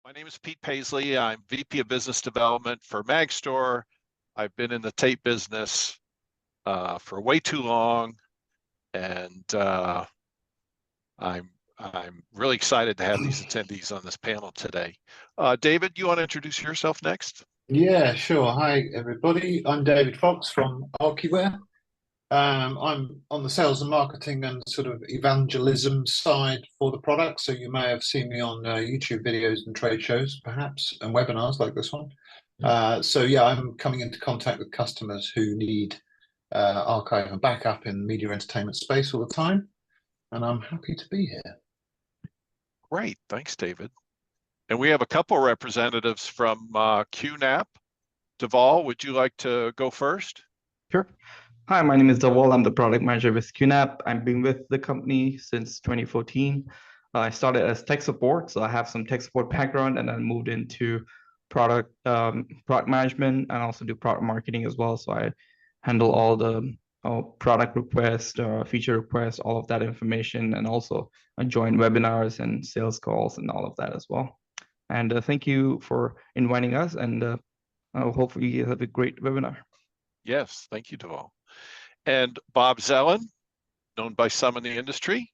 My name is Pete Paisley. I'm VP of Business Development for MagStor. I've been in the tape business for way too long, and I'm really excited to have these attendees on this panel today. David, you want to introduce yourself next? Yeah, sure. Hi, everybody. I'm David Fox from Archiware. I'm on the sales and marketing and sort of evangelism side for the product. So you may have seen me on YouTube videos and trade shows, perhaps, and webinars like this one. So yeah, I'm coming into contact with customers who need archive and backup in media entertainment space all the time, and I'm happy to be here. Great, thanks, David. And we have a couple representatives from QNAP. Deval, would you like to go first? Sure. Hi, my name is Deval. I'm the product manager with QNAP. I've been with the company since 2014. I started as tech support, so I have some tech support background, and then moved into product management, and also do product marketing as well. So I handle all the product requests, feature requests, all of that information, and also I join webinars and sales calls and all of that as well. And thank you for inviting us, and hopefully you have a great webinar. Yes, thank you, Deval. And Bob Zelin, known by some in the industry.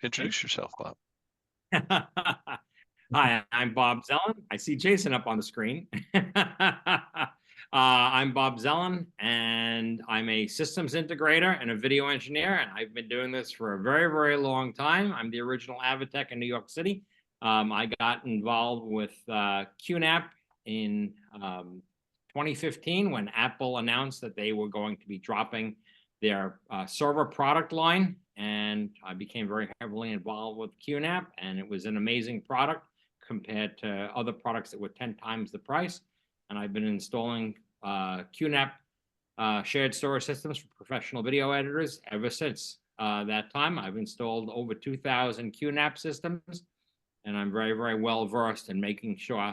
Introduce yourself, Bob. Hi, I'm Bob Zelin. I see Jason up on the screen. I'm Bob Zelin, and I'm a systems integrator and a video engineer, and I've been doing this for a very, very long time. I'm the original Avitech in New York City. I got involved with QNAP in 2015 when Apple announced that they were going to be dropping their server product line, and I became very heavily involved with QNAP, and it was an amazing product compared to other products that were 10 times the price. And I've been installing QNAP shared storage systems for professional video editors ever since that time. I've installed over 2,000 QNAP systems, and I'm very, very well versed in making sure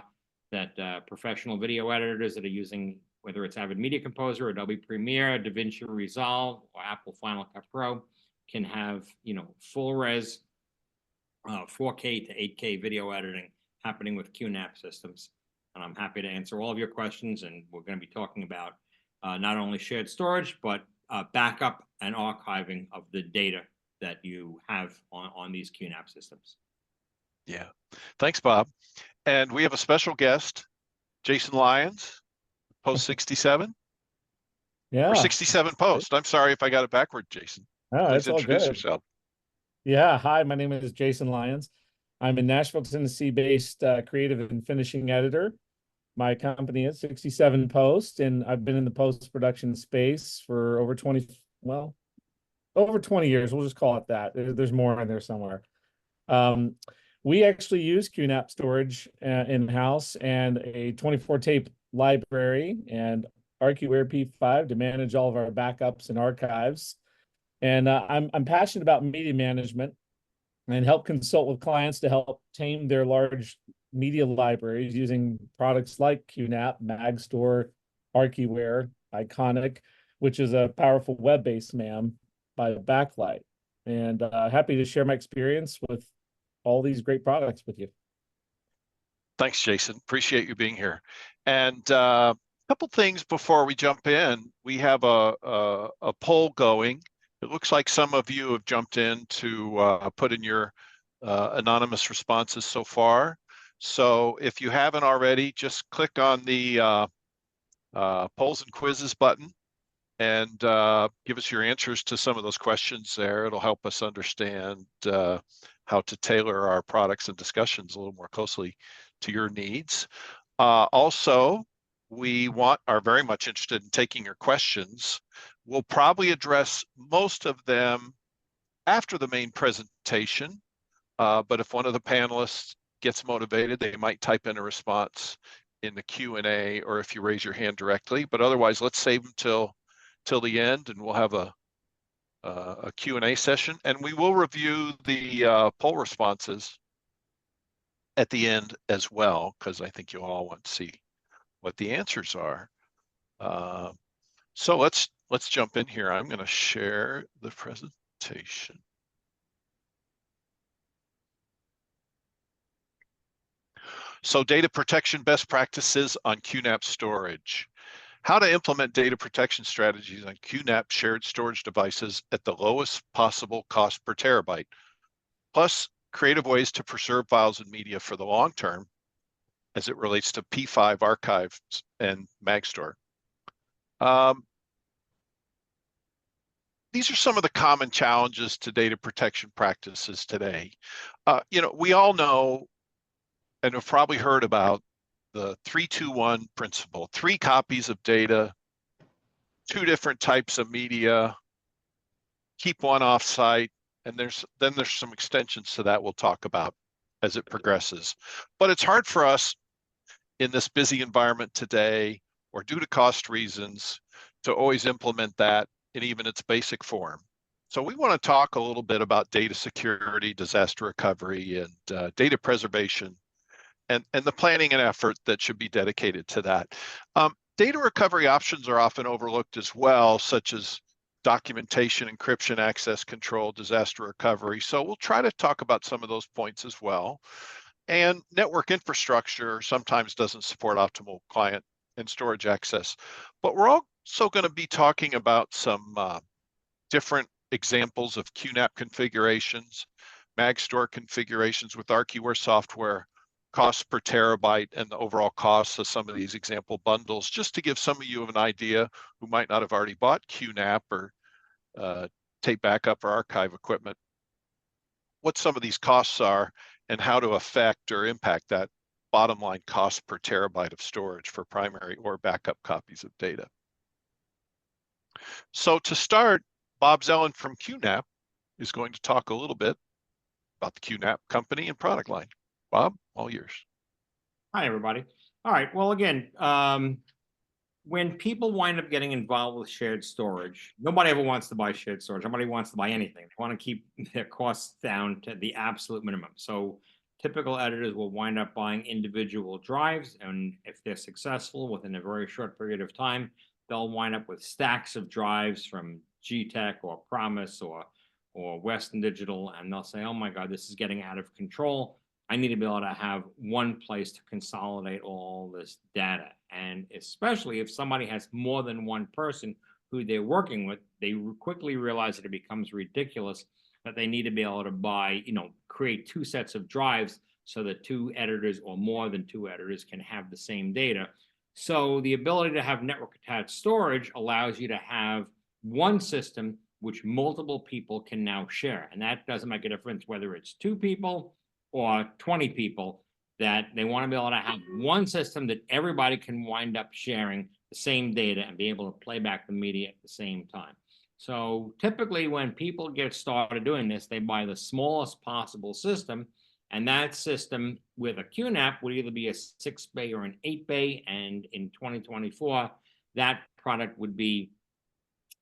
that professional video editors that are using, whether it's Avid Media Composer, Adobe Premiere, DaVinci Resolve, or Apple Final Cut Pro, can have, you know, full res 4K to 8K video editing happening with QNAP systems. And I'm happy to answer all of your questions. And we're going to be talking about not only shared storage, but backup and archiving of the data that you have on these QNAP systems. Yeah, thanks, Bob. And we have a special guest, Jason Lyons, post 67. Yeah. Or 67 post. I'm sorry if I got it backward, Jason. Oh, Please it's all introduce good. yourself. Yeah. Hi, my name is Jason Lyons. I'm a Nashville, Tennessee-based creative and finishing editor. My company is 67 Post, and I've been in the post-production space for over 20 years. We'll just call it that. There's more in there somewhere. We actually use QNAP storage in-house and a 24 tape library and Archiware P5 to manage all of our backups and archives. And I'm passionate about media management and help consult with clients to help tame their large media libraries using products like QNAP, MagStor, Archiware, Iconic, which is a powerful web-based MAM by Backlight. And happy to share my experience with all these great products with you. Thanks, Jason. Appreciate you being here. And a couple things before we jump in. We have a poll going. It looks like some of you have jumped in to put in your anonymous responses so far. So if you haven't already, just click on the polls and quizzes button and give us your answers to some of those questions there. It'll help us understand how to tailor our products and discussions a little more closely to your needs. Also, we are very much interested in taking your questions. We'll probably address most of them after the main presentation, but if one of the panelists gets motivated, they might type in a response in the Q&A, or if you raise your hand directly. But otherwise, let's save them till the end, and we'll have a Q&A session, and we will review the poll responses at the end as well, because I think you all want to see what the answers are. So let's jump in here. I'm going to share the presentation. So data protection best practices on QNAP storage. How to implement data protection strategies on QNAP shared storage devices at the lowest possible cost per terabyte. Plus, creative ways to preserve files and media for the long term as it relates to P5 archives and MagStor. These are some of the common challenges to data protection practices today. We all know and have probably heard about the 3-2-1 principle: 3 copies of data, 2 different types of media, keep one off-site, and there's some extensions to that we'll talk about as it progresses. But it's hard for us in this busy environment today, or due to cost reasons, to always implement that in even its basic form. So we want to talk a little bit about data security, disaster recovery, and data preservation, and the planning and effort that should be dedicated to that. Data recovery options are often overlooked as well, such as documentation, encryption, access control, disaster recovery. So we'll try to talk about some of those points as well. And network infrastructure sometimes doesn't support optimal client and storage access. But we're also going to be talking about some different examples of QNAP configurations, MagStor configurations with Archiware software, cost per terabyte, and the overall costs of some of these example bundles, just to give some of you an idea who might not have already bought QNAP or tape backup or archive equipment, what some of these costs are and how to affect or impact that bottom line cost per terabyte of storage for primary or backup copies of data. So to start, Bob Zelin from QNAP is going to talk a little bit about the QNAP company and product line. Bob, all yours. Hi, everybody. All right. Well, again, when people wind up getting involved with shared storage, nobody ever wants to buy shared storage. Nobody wants to buy anything. They want to keep their costs down to the absolute minimum. So typical editors will wind up buying individual drives, and if they're successful within a very short period of time, they'll wind up with stacks of drives from G-Tech or Promise or Western Digital, and they'll say, oh my God, this is getting out of control. I need to be able to have one place to consolidate all this data. And especially if somebody has more than one person who they're working with, they quickly realize that it becomes ridiculous that they need to be able to buy, create 2 sets of drives so that 2 editors or more than 2 editors can have the same data. So the ability to have network attached storage allows you to have one system which multiple people can now share. And that doesn't make a difference whether it's 2 people or 20 people, that they want to be able to have one system that everybody can wind up sharing the same data and be able to play back the media at the same time. So typically when people get started doing this, they buy the smallest possible system, and that system with a QNAP would either be a 6-bay or an 8-bay, and in 2024, that product would be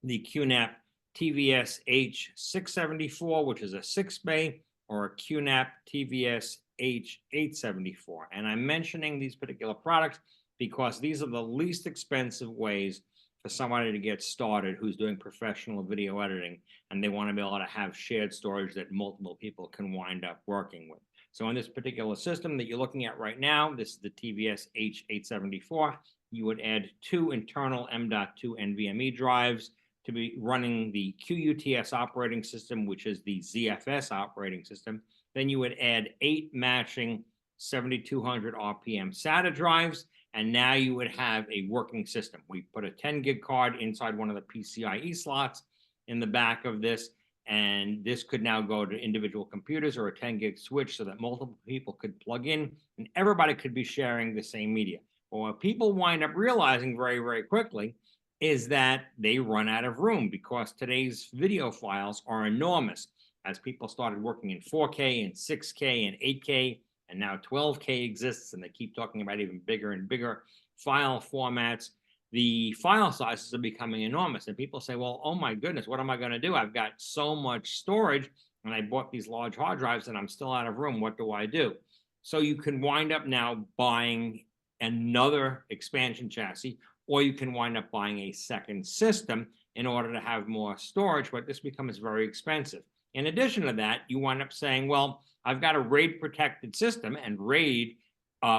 the QNAP TVS H674, which is a 6-bay, or a QNAP TVS H874. And I'm mentioning these particular products because these are the least expensive ways for somebody to get started who's doing professional video editing, and they want to be able to have shared storage that multiple people can wind up working with. So in this particular system that you're looking at right now, this is the TVS H874. You would add 2 internal M.2 NVMe drives to be running the QUTS operating system, which is the ZFS operating system. Then you would add 8 matching 7200 RPM SATA drives, and now you would have a working system. We put a 10 gig card inside one of the PCIe slots in the back of this, and this could now go to individual computers or a 10 gig switch so that multiple people could plug in and everybody could be sharing the same media. But what people wind up realizing very, very quickly is that they run out of room because today's video files are enormous. As people started working in 4K and 6K and 8K, and now 12K exists, and they keep talking about even bigger and bigger file formats, the file sizes are becoming enormous. And people say, well, oh my goodness, what am I going to do? I've got so much storage, and I bought these large hard drives, and I'm still out of room. What do I do? So you can wind up now buying another expansion chassis, or you can wind up buying a second system in order to have more storage, but this becomes very expensive. In addition to that, you wind up saying, well, I've got a RAID protected system, and RAID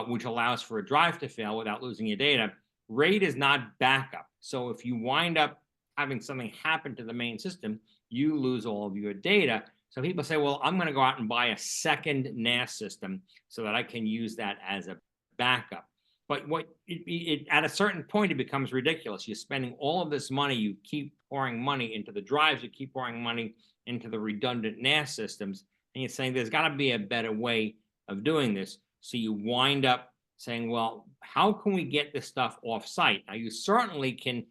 which allows for a drive to fail without losing your data. RAID is not backup. So if you wind up having something happen to the main system, you lose all of your data. So people say, well, I'm going to go out and buy a second NAS system so that I can use that as a backup. But at a certain point, it becomes ridiculous. You're spending all of this money. You keep pouring money into the drives. You keep pouring money into the redundant NAS systems. And you're saying there's got to be a better way of doing this. So you wind up saying, well, how can we get this stuff off-site? Now, you certainly can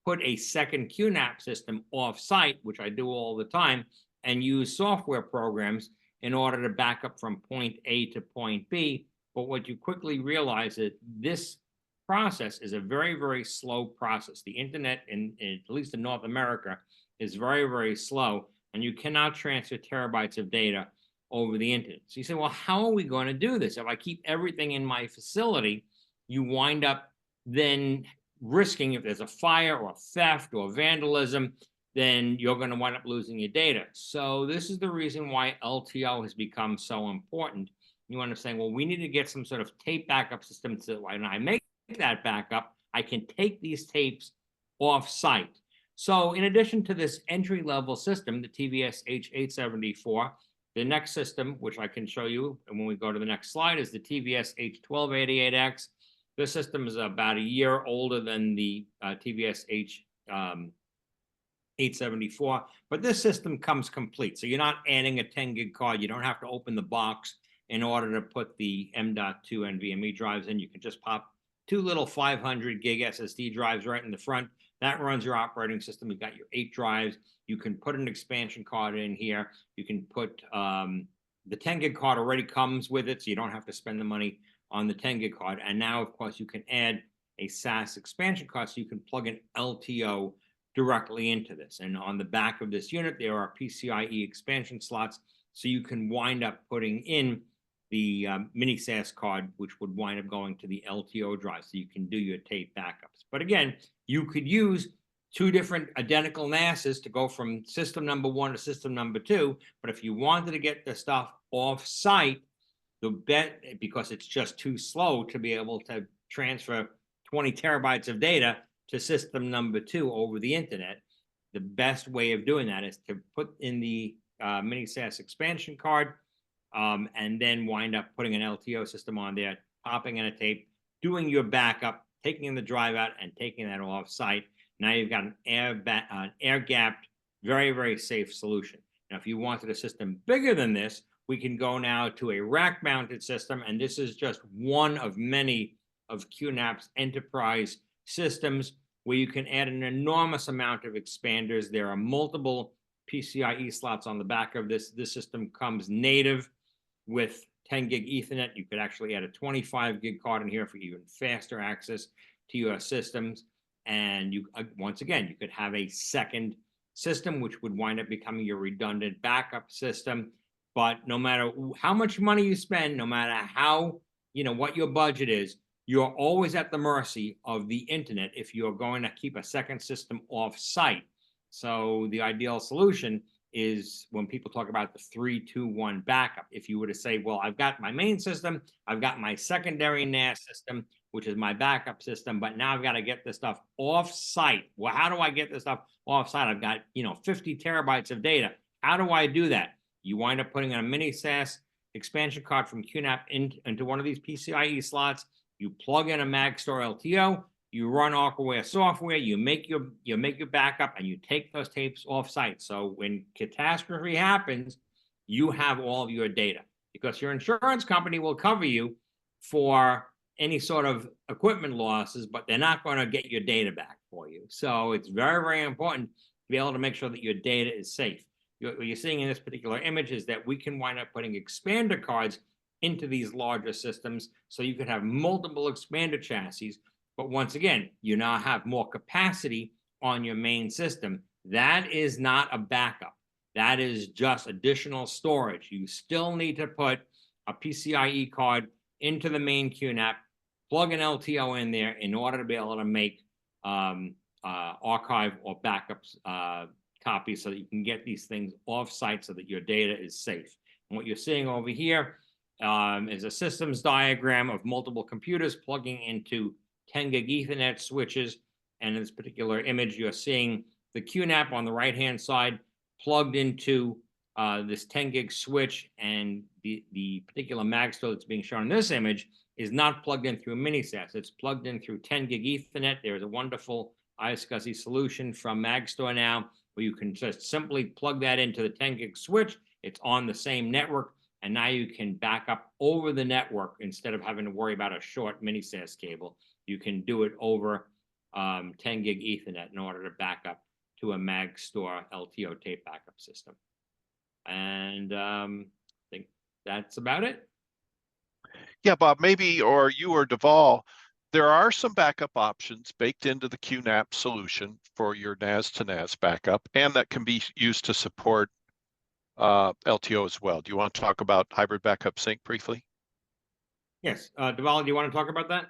put a second QNAP system off-site, which I do all the time, and use software programs in order to back up from point A to point B. But what you quickly realize is this process is a very, very slow process. The internet, at least in North America, is very, very slow, and you cannot transfer terabytes of data over the internet. So you say, well, how are we going to do this? If I keep everything in my facility, you wind up then risking, if there's a fire or theft or vandalism, then you're going to wind up losing your data. So this is the reason why LTO has become so important. You want to say, well, we need to get some sort of tape backup system so when I make that backup, I can take these tapes off-site. So in addition to this entry-level system, the TVS H874, the next system, which I can show you, and when we go to the next slide, is the TVS H1288X. This system is about a year older than the TVS H874, but this system comes complete. So you're not adding a 10 gig card. You don't have to open the box in order to put the M.2 NVMe drives in. You can just pop two little 500 gig SSD drives right in the front. That runs your operating system. You've got your 8 drives. You can put an expansion card in here. You can put the 10 gig card already comes with it, so you don't have to spend the money on the 10 gig card. And now, of course, you can add a SAS expansion card, so you can plug an LTO directly into this. And on the back of this unit, there are PCIe expansion slots, so you can wind up putting in the mini SAS card, which would wind up going to the LTO drive, so you can do your tape backups. But again, you could use 2 different identical NASs to go from system number 1 to system number 2. But if you wanted to get the stuff off-site, because it's just too slow to be able to transfer 20 terabytes of data to system number 2 over the internet, the best way of doing that is to put in the mini SAS expansion card, and then wind up putting an LTO system on there, popping in a tape, doing your backup, taking the drive out, and taking that off-site. Now you've got an air-gapped, very, very safe solution. Now, if you wanted a system bigger than this, we can go now to a rack-mounted system, and this is just one of many of QNAP's enterprise systems where you can add an enormous amount of expanders. There are multiple PCIe slots on the back of this. This system comes native with 10 gig Ethernet. You could actually add a 25 gig card in here for even faster access to your systems. And you, once again, you could have a second system, which would wind up becoming your redundant backup system. But no matter how much money you spend, no matter how, what your budget is, you're always at the mercy of the internet if you're going to keep a second system off-site. So the ideal solution is when people talk about the 3-2-1 backup. If you were to say, well, I've got my main system, I've got my secondary NAS system, which is my backup system, but now I've got to get this stuff off-site. Well, how do I get this stuff off-site? I've got, 50 terabytes of data. How do I do that? You wind up putting a mini SAS expansion card from QNAP into one of these PCIe slots. You plug in a MagStor LTO. You run Archiware software, you make your backup, and you take those tapes off-site. So when catastrophe happens, you have all of your data, because your insurance company will cover you for any sort of equipment losses, but they're not going to get your data back for you. So it's very, very important to be able to make sure that your data is safe. What you're seeing in this particular image is that we can wind up putting expander cards into these larger systems, so you could have multiple expander chassis. But once again, you now have more capacity on your main system. That is not a backup. That is just additional storage. You still need to put a PCIe card into the main QNAP, plug an LTO in there in order to be able to make archive or backups copies so that you can get these things off-site so that your data is safe. And what you're seeing over here is a systems diagram of multiple computers plugging into 10 gig Ethernet switches. And in this particular image, you're seeing the QNAP on the right-hand side plugged into this 10 gig switch, and the particular MagStor that's being shown in this image is not plugged in through a mini SAS. It's plugged in through 10 gig Ethernet. There's a wonderful iSCSI solution from MagStor now, where you can just simply plug that into the 10 gig switch. It's on the same network, and now you can back up over the network instead of having to worry about a short mini SAS cable. You can do it over 10 gig Ethernet in order to back up to a MagStor LTO tape backup system. And I think that's about it. Yeah, Bob, maybe, or you or Deval, there are some backup options baked into the QNAP solution for your NAS to NAS backup, and that can be used to support LTO as well. Do you want to talk about hybrid backup sync briefly? Yes, Deval, do you want to talk about that?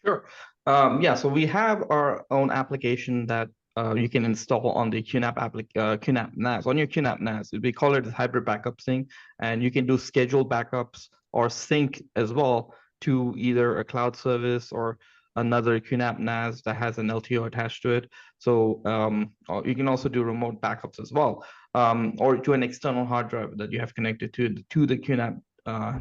Sure. Yeah, so we have our own application that you can install on the QNAP NAS, on your QNAP NAS. We call it hybrid backup sync, and you can do scheduled backups or sync as well to either a cloud service or another QNAP NAS that has an LTO attached to it. So you can also do remote backups as well, or to an external hard drive that you have connected to the QNAP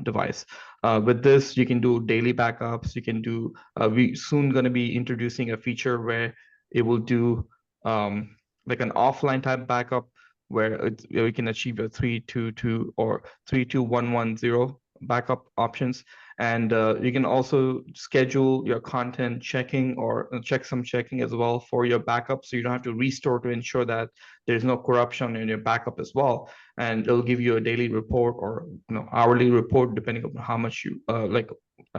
device. With this, you can do daily backups. You can do, we soon going to be introducing a feature where it will do like an offline type backup where we can achieve a 322 or 32110 backup options. And you can also schedule your content checking or checksum checking as well for your backup, so you don't have to restore to ensure that there's no corruption in your backup as well. And it'll give you a daily report or hourly report depending on how much you like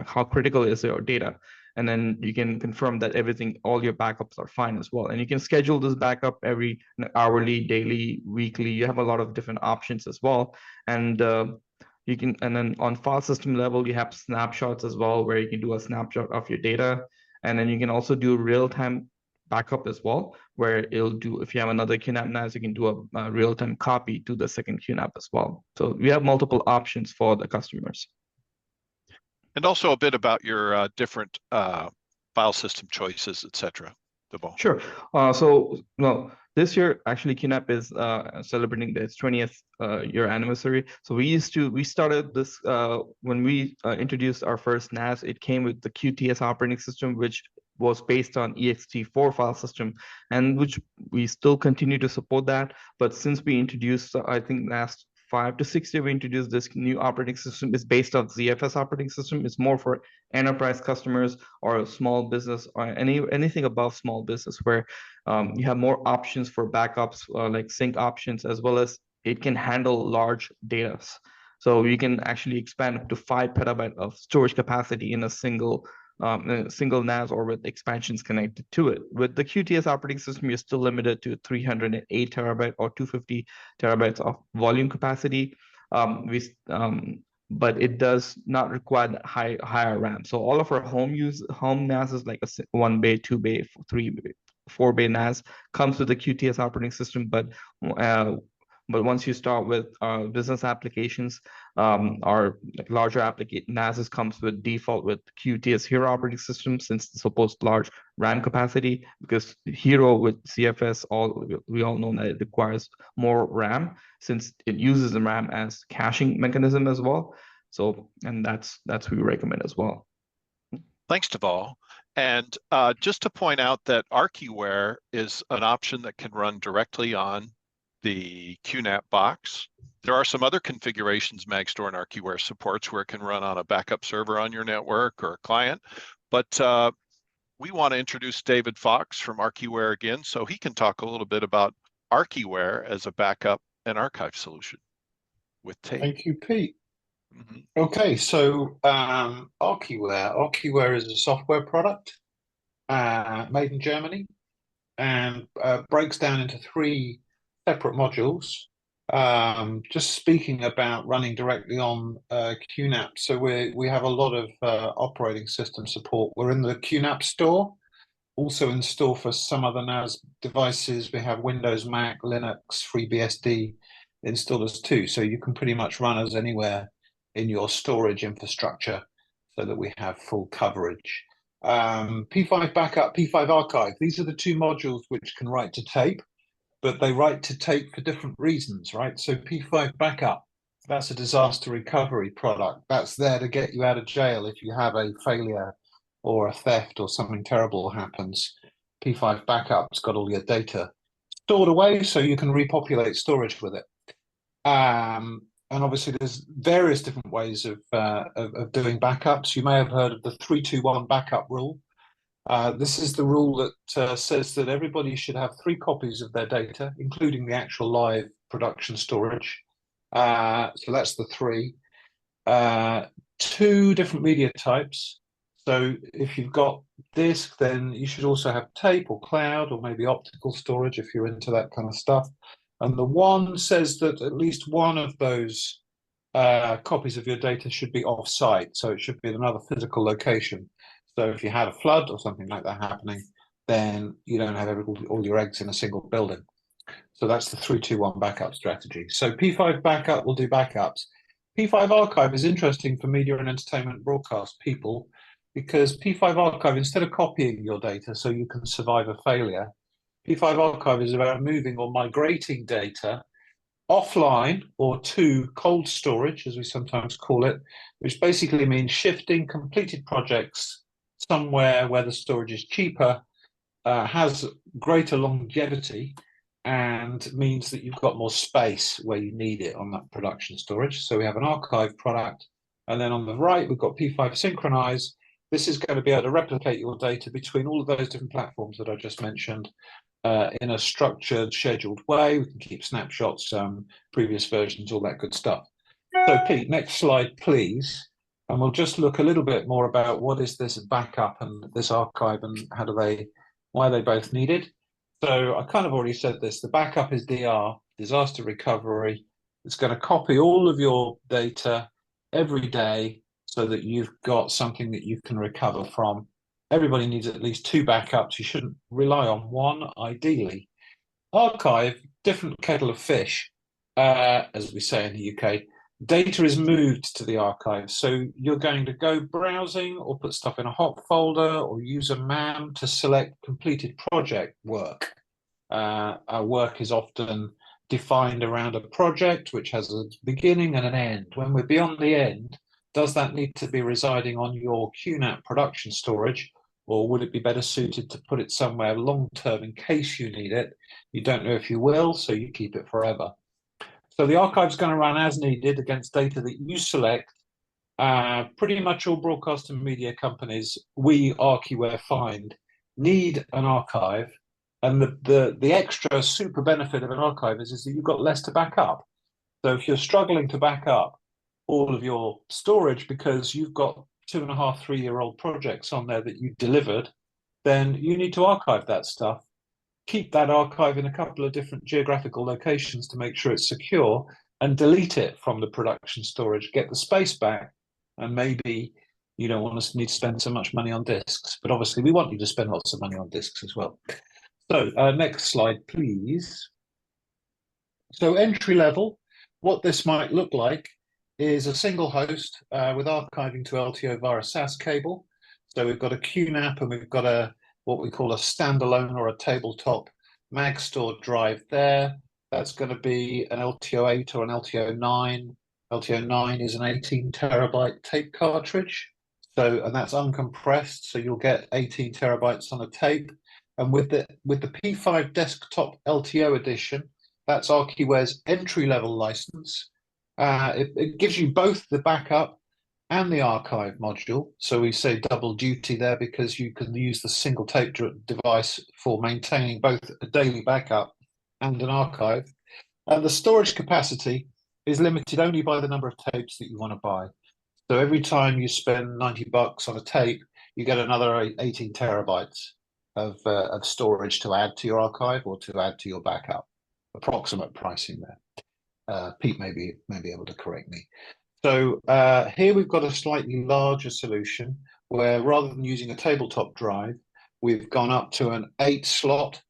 how critical is your data. And then you can confirm that all your backups are fine as well. And you can schedule this backup every hourly, daily, weekly. You have a lot of different options as well. And you can, and then on file system level, you have snapshots as well, where you can do a snapshot of your data. And then you can also do real-time backup as well, where it'll do, if you have another QNAP NAS, you can do a real-time copy to the second QNAP as well. So we have multiple options for the customers. And also a bit about your different file system choices, etc. Deval. Sure. This year, actually, QNAP is celebrating its 20th year anniversary. So we started this when we introduced our first NAS. It came with the QTS operating system, which was based on ext4 file system, and which we still continue to support that. But since we introduced, I think last 5 to 6 years, we introduced this new operating system. It's based on ZFS operating system. It's more for enterprise customers or small business or anything above small business, where you have more options for backups, like sync options, as well as it can handle large data. So you can actually expand up to 5 petabyte of storage capacity in a single NAS or with expansions connected to it. With the QTS operating system, you're still limited to 308 terabyte or 250 terabytes of volume capacity. But it does not require that higher RAM. So all of our home NAS is like a 1 bay, 2 bay, 3 bay, 4 bay NAS comes with the QTS operating system, but once you start with business applications, our larger NASs comes with default with QTS Hero operating system, since it supports large RAM capacity, because Hero with CFS, we all know that it requires more RAM, since it uses the RAM as caching mechanism as well. So, and that's what we recommend as well. Thanks, Deval. And just to point out that Archiware is an option that can run directly on the QNAP box. There are some other configurations MagStor and Archiware supports where it can run on a backup server on your network or a client. But we want to introduce David Fox from Archiware again, so he can talk a little bit about Archiware as a backup and archive solution with tape. Thank you, Pete. Okay, so Archiware is a software product made in Germany, and breaks down into 3 separate modules. Just speaking about running directly on QNAP, so we have a lot of operating system support. We're in the QNAP store, also in store for some other NAS devices. We have Windows, Mac, Linux, FreeBSD installers too, so you can pretty much run us anywhere in your storage infrastructure so that we have full coverage. P5 Backup, P5 Archive, these are the two modules which can write to tape, but they write to tape for different reasons, right? So P5 Backup, that's a disaster recovery product. That's there to get you out of jail if you have a failure or a theft or something terrible happens. P5 Backup's got all your data stored away so you can repopulate storage with it. And obviously there's various different ways of doing backups. You may have heard of the 3-2-1 backup rule. This is the rule that says that everybody should have 3 copies of their data, including the actual live production storage. So that's the 3. 2 different media types. So if you've got disk, then you should also have tape or cloud or maybe optical storage if you're into that kind of stuff. And the 1 says that at least one of those copies of your data should be off-site. So it should be in another physical location. So if you had a flood or something like that happening, then you don't have all your eggs in a single building. So that's the 3-2-1 backup strategy. So P5 Backup will do backups. P5 Archive is interesting for media and entertainment broadcast people because P5 Archive, instead of copying your data so you can survive a failure, P5 Archive is about moving or migrating data offline or to cold storage, as we sometimes call it, which basically means shifting completed projects somewhere where the storage is cheaper, has greater longevity, and means that you've got more space where you need it on that production storage. So we have an archive product. And then on the right, we've got P5 Synchronize. This is going to be able to replicate your data between all of those different platforms that I just mentioned in a structured, scheduled way. We can keep snapshots, previous versions, all that good stuff. So Pete, next slide, please. And we'll just look a little bit more about what is this backup and this archive and why are they both needed. So I kind of already said this, the backup is DR, disaster recovery. It's going to copy all of your data every day so that you've got something that you can recover from. Everybody needs at least 2 backups. You shouldn't rely on one, ideally. Archive, different kettle of fish, as we say in the UK. Data is moved to the archive. So you're going to go browsing or put stuff in a hot folder or use a MAM to select completed project work. Our work is often defined around a project which has a beginning and an end. When we're beyond the end, does that need to be residing on your QNAP production storage, or would it be better suited to put it somewhere long-term in case you need it? You don't know if you will, so you keep it forever. So the archive is going to run as needed against data that you select. Pretty much all broadcast and media companies, we Archiware find, need an archive. And the extra super benefit of an archive is that you've got less to back up. So if you're struggling to back up all of your storage because you've got 2.5, 3-year-old projects on there that you delivered, then you need to archive that stuff. Keep that archive in a couple of different geographical locations to make sure it's secure, and delete it from the production storage, get the space back, and maybe you don't want to need to spend so much money on disks, but obviously we want you to spend lots of money on disks as well. So next slide, please. So entry level, what this might look like is a single host with archiving to LTO via a SAS cable. So we've got a QNAP and we've got what we call a standalone or a tabletop MagStor drive there. That's going to be an LTO8 or an LTO9. LTO9 is an 18 terabyte tape cartridge. And that's uncompressed. So you'll get 18 terabytes on a tape. And with the P5 desktop LTO edition, that's Archiware's entry-level license. It gives you both the backup and the archive module. So we say double duty there because you can use the single tape device for maintaining both a daily backup and an archive. And the storage capacity is limited only by the number of tapes that you want to buy. So every time you spend $90 on a tape, you get another 18 terabytes of storage to add to your archive or to add to your backup. Approximate pricing there. Pete may be able to correct me. So here we've got a slightly larger solution where rather than using a tabletop drive, we've gone up to an 8-slot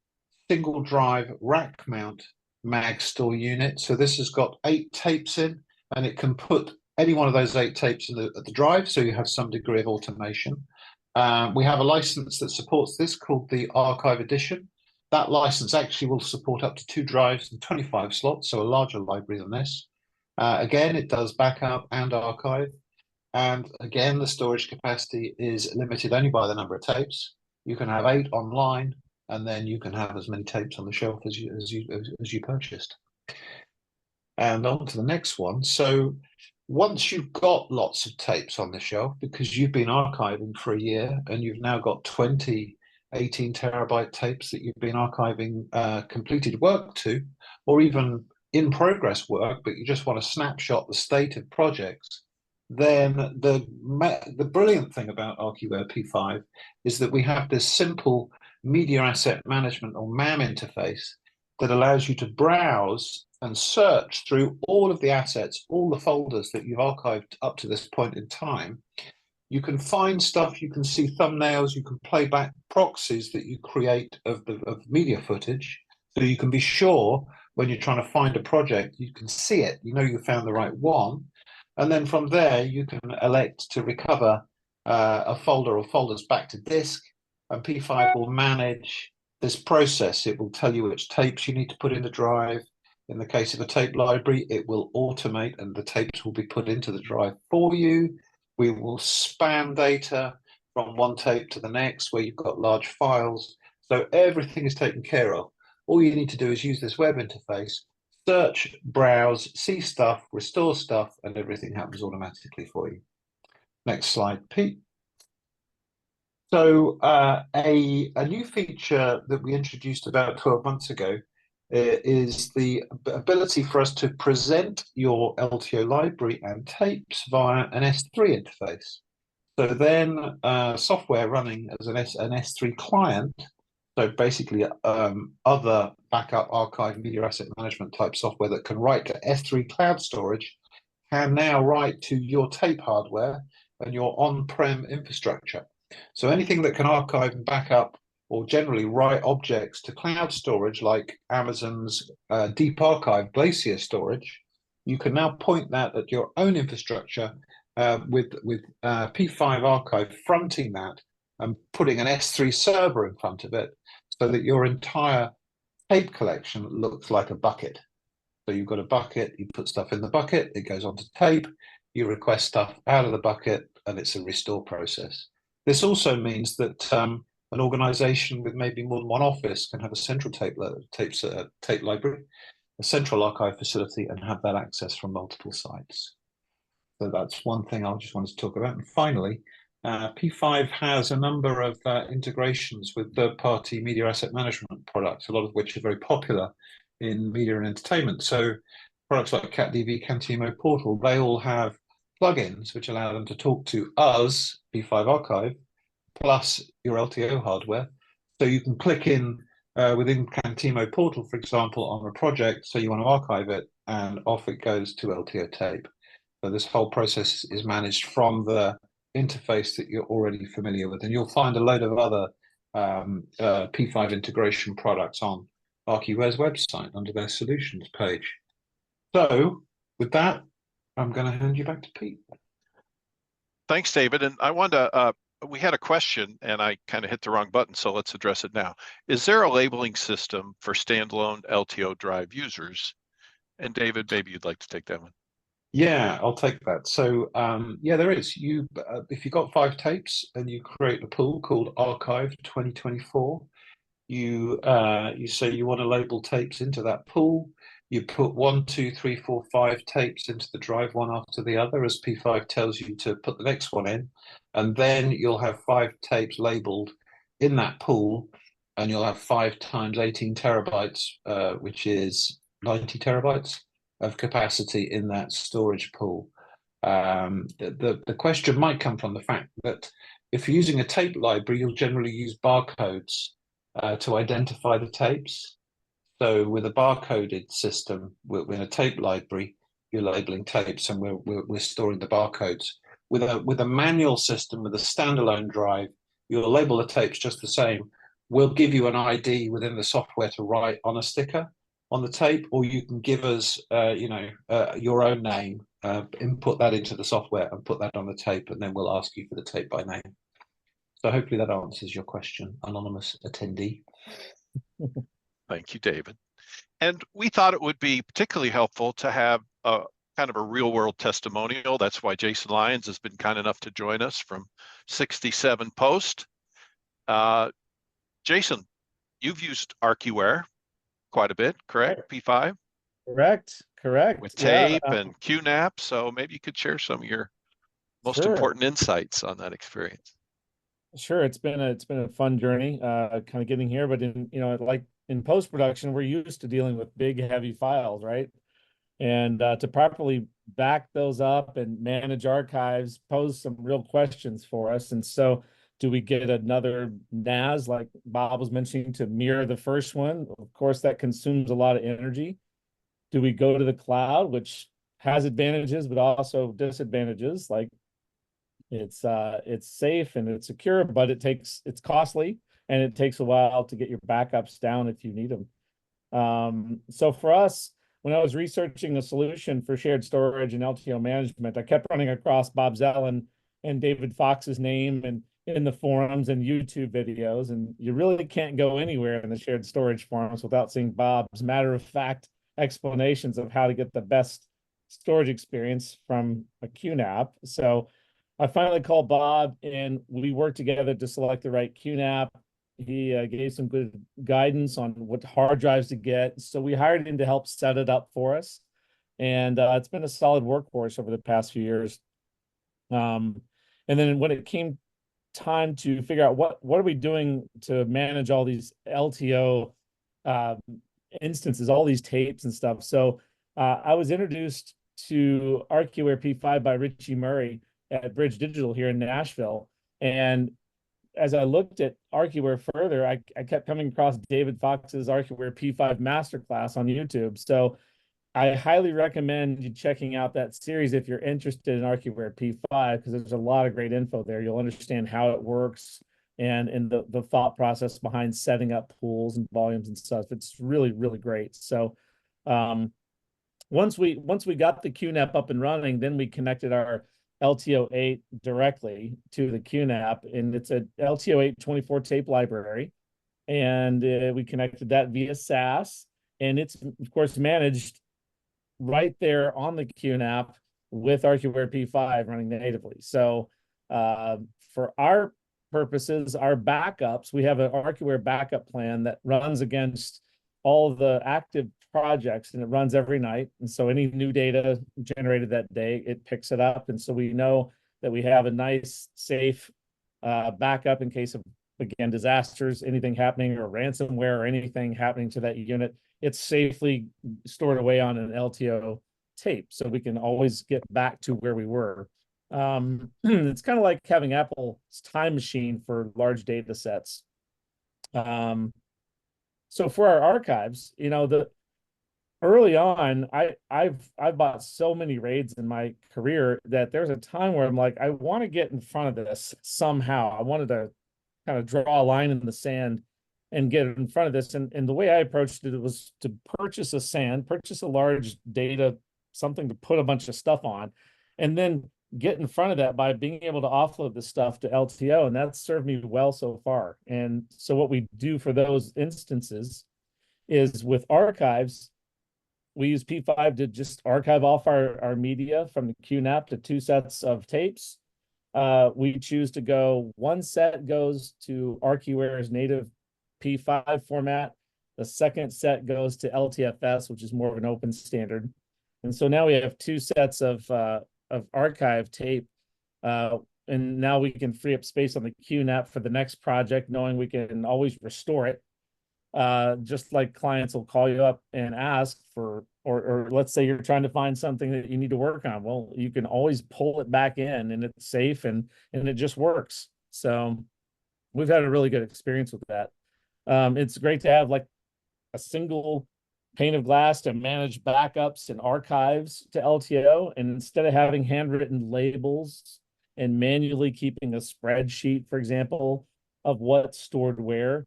single drive rack mount MagStor unit. So this has got 8 tapes in, and it can put any one of those 8 tapes at the drive, so you have some degree of automation. We have a license that supports this called the Archive Edition. That license actually will support up to 2 drives and 25 slots, so a larger library than this. Again, it does backup and archive. And again, the storage capacity is limited only by the number of tapes. You can have 8 online, and then you can have as many tapes on the shelf as you purchased. And on to the next one. So once you've got lots of tapes on the shelf, because you've been archiving for a year and you've now got 20 18 terabyte tapes that you've been archiving completed work to, or even in progress work, but you just want to snapshot the state of projects, then the brilliant thing about Archiware P5 is that we have this simple media asset management, or MAM interface, that allows you to browse and search through all of the assets, all the folders that you've archived up to this point in time. You can find stuff, you can see thumbnails, you can play back proxies that you create of media footage, so you can be sure when you're trying to find a project, you can see it, you know you found the right one. And then from there, you can elect to recover a folder or folders back to disk, and P5 will manage this process. It will tell you which tapes you need to put in the drive. In the case of a tape library, it will automate and the tapes will be put into the drive for you. We will span data from one tape to the next where you've got large files. So everything is taken care of. All you need to do is use this web interface, search, browse, see stuff, restore stuff, and everything happens automatically for you. Next slide, Pete. So a new feature that we introduced about 12 months ago is the ability for us to present your LTO library and tapes via an S3 interface. So then software running as an S3 client, so basically other backup, archive, media asset management type software that can write to S3 cloud storage, can now write to your tape hardware and your on-prem infrastructure. So anything that can archive and backup, or generally write objects to cloud storage like Amazon's Deep Archive Glacier storage, you can now point that at your own infrastructure with P5 Archive fronting that and putting an S3 server in front of it, so that your entire tape collection looks like a bucket. So you've got a bucket, you put stuff in the bucket, it goes onto tape, you request stuff out of the bucket, and it's a restore process. This also means that an organization with maybe more than one office can have a central tape library, a central archive facility, and have that access from multiple sites. So that's one thing I just wanted to talk about. And finally, P5 has a number of integrations with third-party media asset management products, a lot of which are very popular in media and entertainment. So products like CatDV, Cantimo Portal, they all have plugins which allow them to talk to us, P5 Archive, plus your LTO hardware. So you can click in within Cantimo Portal, for example, on a project, so you want to archive it, and off it goes to LTO tape. So this whole process is managed from the interface that you're already familiar with. And you'll find a load of other P5 integration products on Archiware's website under their solutions page. So with that, I'm going to hand you back to Pete. Thanks, David. And I wanted to, we had a question and I kind of hit the wrong button, so let's address it now. Is there a labeling system for standalone LTO drive users? And David, maybe you'd like to take that one. Yeah, I'll take that. So yeah, there is. You if you've got 5 tapes and you create a pool called Archive 2024, you say you want to label tapes into that pool. You put 1, 2, 3, 4, 5 tapes into the drive, one after the other, as P5 tells you to put the next one in, and then you'll have 5 tapes labeled in that pool, and you'll have 5 times 18 terabytes, which is 90 terabytes of capacity in that storage pool. The question might come from the fact that if you're using a tape library, you'll generally use barcodes to identify the tapes. So with a barcoded system, in a tape library, you're labeling tapes, and we're storing the barcodes. With a manual system, with a standalone drive, you'll label the tapes just the same. We'll give you an ID within the software to write on a sticker on the tape, or you can give us your own name input that into the software and put that on the tape, and then we'll ask you for the tape by name. So hopefully that answers your question, anonymous attendee. Thank you, David. And we thought it would be particularly helpful to have a kind of a real world testimonial. That's why Jason Lyons has been kind enough to join us from 67 Post. Jason, you've used Archiware quite a bit, correct? P5? Correct. With Yeah, tape and QNAP. So maybe you could share some of your most sure. important insights on that experience. Sure, it's been a fun journey, kind of getting here. But like in post production, we're used to dealing with big, heavy files, right? And to properly back those up and manage archives pose some real questions for us. And so, do we get another NAS like Bob was mentioning to mirror the first one? Of course, that consumes a lot of energy. Do we go to the cloud, which has advantages but also disadvantages? Like it's safe and it's secure, but it's costly and it takes a while to get your backups down if you need them. So for us, when I was researching a solution for shared storage and LTO management, I kept running across Bob Zelin and David Fox's name and in the forums and YouTube videos, and you really can't go anywhere in the shared storage forums without seeing Bob's matter-of-fact explanations of how to get the best storage experience from a QNAP. So I finally called Bob and we worked together to select the right QNAP. He gave some good guidance on what hard drives to get. So we hired him to help set it up for us. And it's been a solid workhorse over the past few years. And then when it came time to figure out what are we doing to manage all these LTO instances, all these tapes and stuff. So I was introduced to Archiware P5 by Richie Murray at Bridge Digital here in Nashville. And as I looked at Archiware further, I kept coming across David Fox's Archiware P5 Masterclass on YouTube. So I highly recommend you checking out that series if you're interested in Archiware P5, because there's a lot of great info there. You'll understand how it works and the thought process behind setting up pools and volumes and stuff. It's really, really great. So once we got the QNAP up and running, then we connected our LTO8 directly to the QNAP, and it's a LTO8 24 tape library. And we connected that via SAS, and it's of course managed right there on the QNAP with Archiware P5 running natively. So for our purposes, our backups, we have an Archiware backup plan that runs against all of the active projects, and it runs every night. And so any new data generated that day, it picks it up. And so we know that we have a nice, safe backup in case of, again, disasters, anything happening, or ransomware, or anything happening to that unit. It's safely stored away on an LTO tape, so we can always get back to where we were. It's kind of like having Apple's time machine for large data sets. So for our archives, early on, I've bought so many RAIDs in my career that there's a time where I'm like, I want to get in front of this somehow. I wanted to kind of draw a line in the sand and get in front of this. And the way I approached it was to purchase a large data, something to put a bunch of stuff on, and then get in front of that by being able to offload the stuff to LTO. And that's served me well so far. And so what we do for those instances is with archives, we use P5 to just archive off our media from the QNAP to 2 sets of tapes. We choose to go, one set goes to Archiware's native P5 format. The second set goes to LTFS, which is more of an open standard. And so now we have 2 sets of archive tape. And now we can free up space on the QNAP for the next project, knowing we can always restore it. Just like clients will call you up and ask for, or let's say you're trying to find something that you need to work on. Well, you can always pull it back in, and it's safe and it just works. So we've had a really good experience with that. It's great to have like a single pane of glass to manage backups and archives to LTO. And instead of having handwritten labels and manually keeping a spreadsheet, for example, of what's stored where,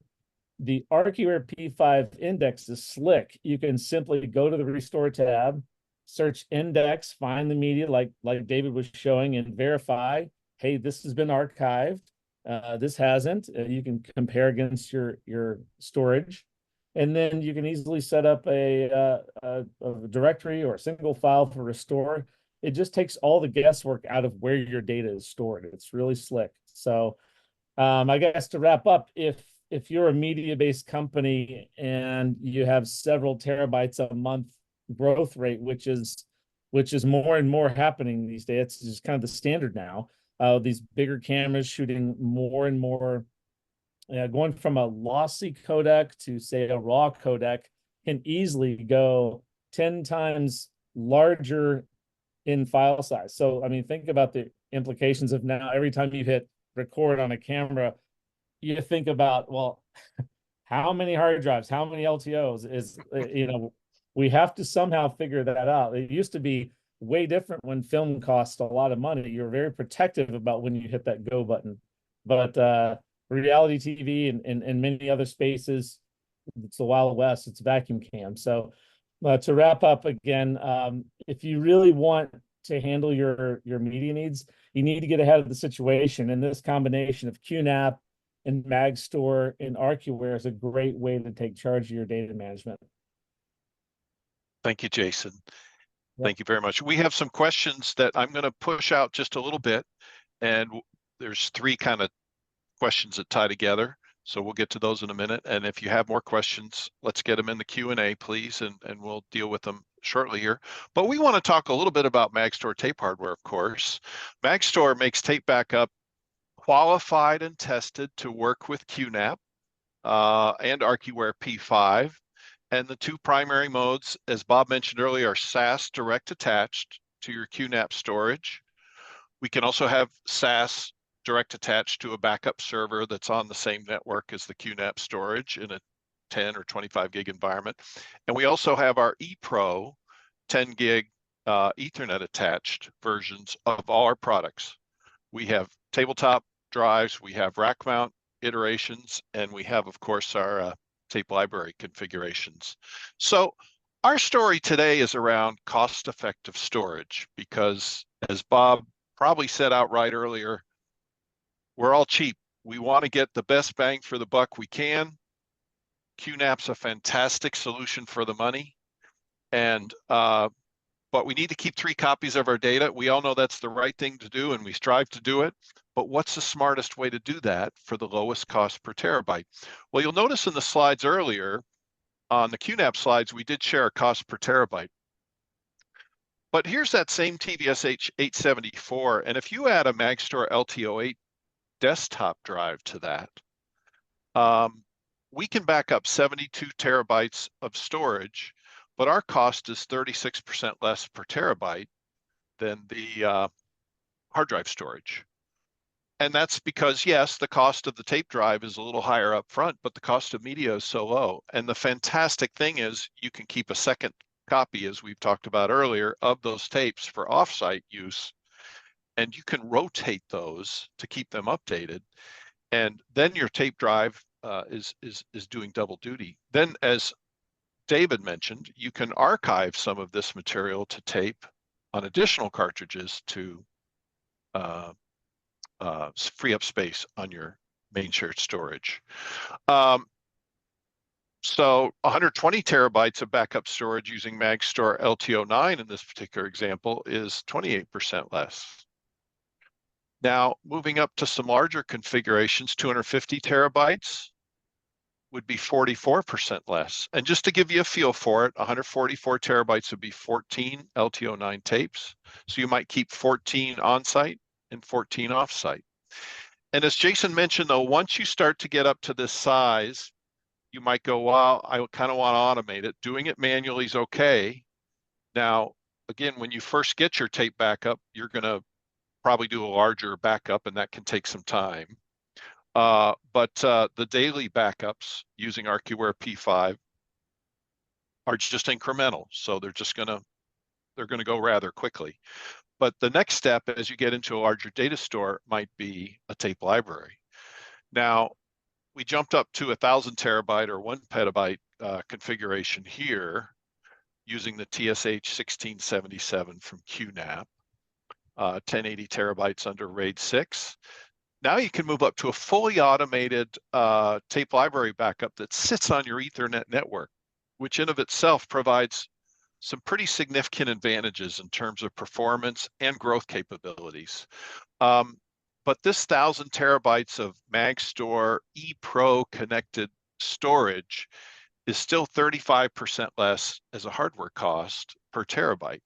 the Archiware P5 index is slick. You can simply go to the Restore tab, search index, find the media like David was showing, and verify, hey, this has been archived. This hasn't. You can compare against your storage. And then you can easily set up a directory or a single file for restore. It just takes all the guesswork out of where your data is stored. It's really slick. So I guess to wrap up, if you're a media-based company and you have several terabytes a month growth rate, which is more and more happening these days, it's just kind of the standard now. These bigger cameras shooting more and more, going from a lossy codec to, say, a raw codec can easily go 10 times larger in file size. So, I mean, think about the implications of now every time you hit record on a camera, you think about, well, how many hard drives, how many LTOs is, we have to somehow figure that out. It used to be way different when film cost a lot of money. You're very protective about when you hit that go button. But reality TV and many other spaces, it's the Wild West, it's vacuum cam. So to wrap up again, if you really want to handle your media needs, you need to get ahead of the situation. And this combination of QNAP and MagStor and Archiware is a great way to take charge of your data management. Thank you, Jason. Yep. Thank you very much. We have some questions that I'm going to push out just a little bit, and there's three kind of questions that tie together. So we'll get to those in a minute. And if you have more questions, let's get them in the Q&A, please, and we'll deal with them shortly here. But we want to talk a little bit about MagStor tape hardware, of course. MagStor makes tape backup qualified and tested to work with QNAP and Archiware P5. And the two primary modes, as Bob mentioned earlier, are SAS direct attached to your QNAP storage. We can also have SAS direct attached to a backup server that's on the same network as the QNAP storage in a 10 or 25 gig environment. And we also have our ePro 10 gig Ethernet attached versions of all our products. We have tabletop drives, we have rack mount iterations, and we have, of course, our tape library configurations. So our story today is around cost-effective storage, because as Bob probably said outright earlier, we're all cheap. We want to get the best bang for the buck we can. QNAP's a fantastic solution for the money, and but we need to keep 3 copies of our data. We all know that's the right thing to do, and we strive to do it. But what's the smartest way to do that for the lowest cost per terabyte? Well, you'll notice in the slides earlier, on the QNAP slides, we did share a cost per terabyte. But here's that same TVSH 874, and if you add a MagStor LTO8 desktop drive to that, we can back up 72 terabytes of storage, but our cost is 36% less per terabyte than the hard drive storage. And that's because, yes, the cost of the tape drive is a little higher up front, but the cost of media is so low. And the fantastic thing is you can keep a second copy, as we've talked about earlier, of those tapes for offsite use, and you can rotate those to keep them updated. And then your tape drive is doing double duty. Then, as David mentioned, you can archive some of this material to tape on additional cartridges to free up space on your main shared storage. So 120 terabytes of backup storage using MagStor LTO9 in this particular example is 28% less. Now, moving up to some larger configurations, 250 terabytes would be 44% less. And just to give you a feel for it, 144 terabytes would be 14 LTO9 tapes. So you might keep 14 on-site and 14 off-site. And as Jason mentioned, though, once you start to get up to this size, you might go, well, I kind of want to automate it. Doing it manually is okay. Now, again, when you first get your tape backup, you're going to probably do a larger backup, and that can take some time. But the daily backups using Archiware P5 are just incremental. So they're going to go rather quickly. But the next step as you get into a larger data store might be a tape library. Now, we jumped up to 1,000 terabyte or 1 petabyte configuration here. using the TSH 1677 from QNAP, 1080 terabytes under RAID 6. Now you can move up to a fully automated tape library backup that sits on your Ethernet network, which in of itself provides some pretty significant advantages in terms of performance and growth capabilities. But this 1,000 terabytes of MagStor ePro connected storage is still 35% less as a hardware cost per terabyte.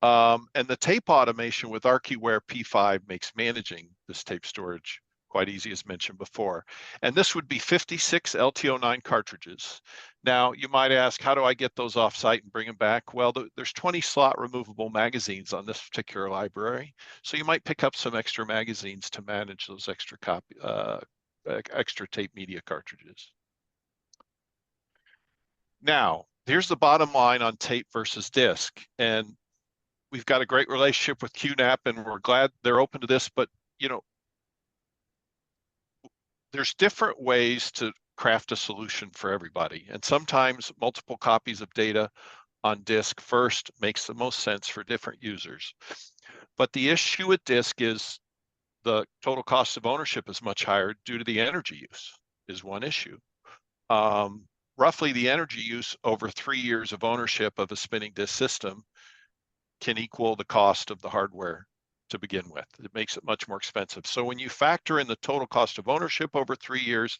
And the tape automation with Archiware P5 makes managing this tape storage quite easy, as mentioned before. And this would be 56 LTO9 cartridges. Now, you might ask, how do I get those off-site and bring them back? Well, there's 20 slot removable magazines on this particular library. So you might pick up some extra magazines to manage those extra extra tape media cartridges. Now, here's the bottom line on tape versus disk. And we've got a great relationship with QNAP, and we're glad they're open to this, but you know, there's different ways to craft a solution for everybody. And sometimes multiple copies of data on disk first makes the most sense for different users. But the issue with disk is the total cost of ownership is much higher due to the energy use is one issue. Roughly the energy use over 3 years of ownership of a spinning disk system can equal the cost of the hardware to begin with. It makes it much more expensive. So when you factor in the total cost of ownership over 3 years,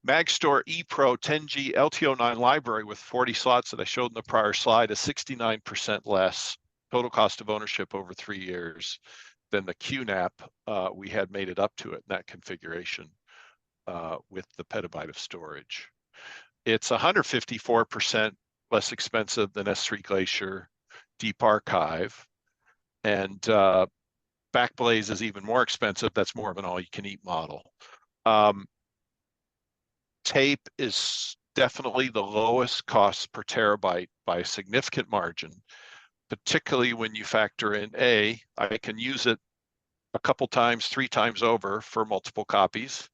MagStor ePro 10G LTO9 library with 40 slots that I showed in the prior slide is 69% less total cost of ownership over 3 years than the QNAP we had made it up to it in that configuration with the petabyte of storage. It's 154% less expensive than S3 Glacier Deep Archive, and Backblaze is even more expensive. That's more of an all-you-can-eat model. Tape is definitely the lowest cost per terabyte by a significant margin, particularly when you factor in I can use it a couple times, 3 times over for multiple copies,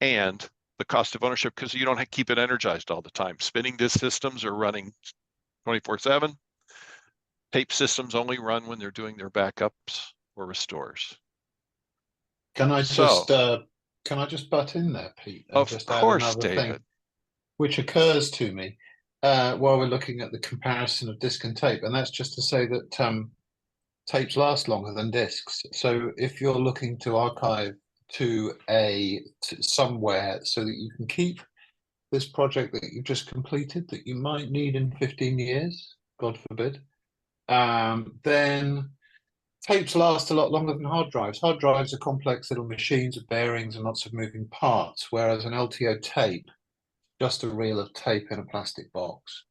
and the cost of ownership, because you don't keep it energized all the time. Spinning disk systems are running 24/7. Tape systems only run when they're doing their backups or restores. Can I just butt in there, Pete? And Of just course, add another David. thing, which occurs to me while we're looking at the comparison of disk and tape, and that's just to say that tapes last longer than disks. So if you're looking to archive to somewhere so that you can keep this project that you've just completed that you might need in 15 years, God forbid, then tapes last a lot longer than hard drives. Hard drives are complex little machines of bearings and lots of moving parts, whereas an LTO tape, just a reel of tape in a plastic box.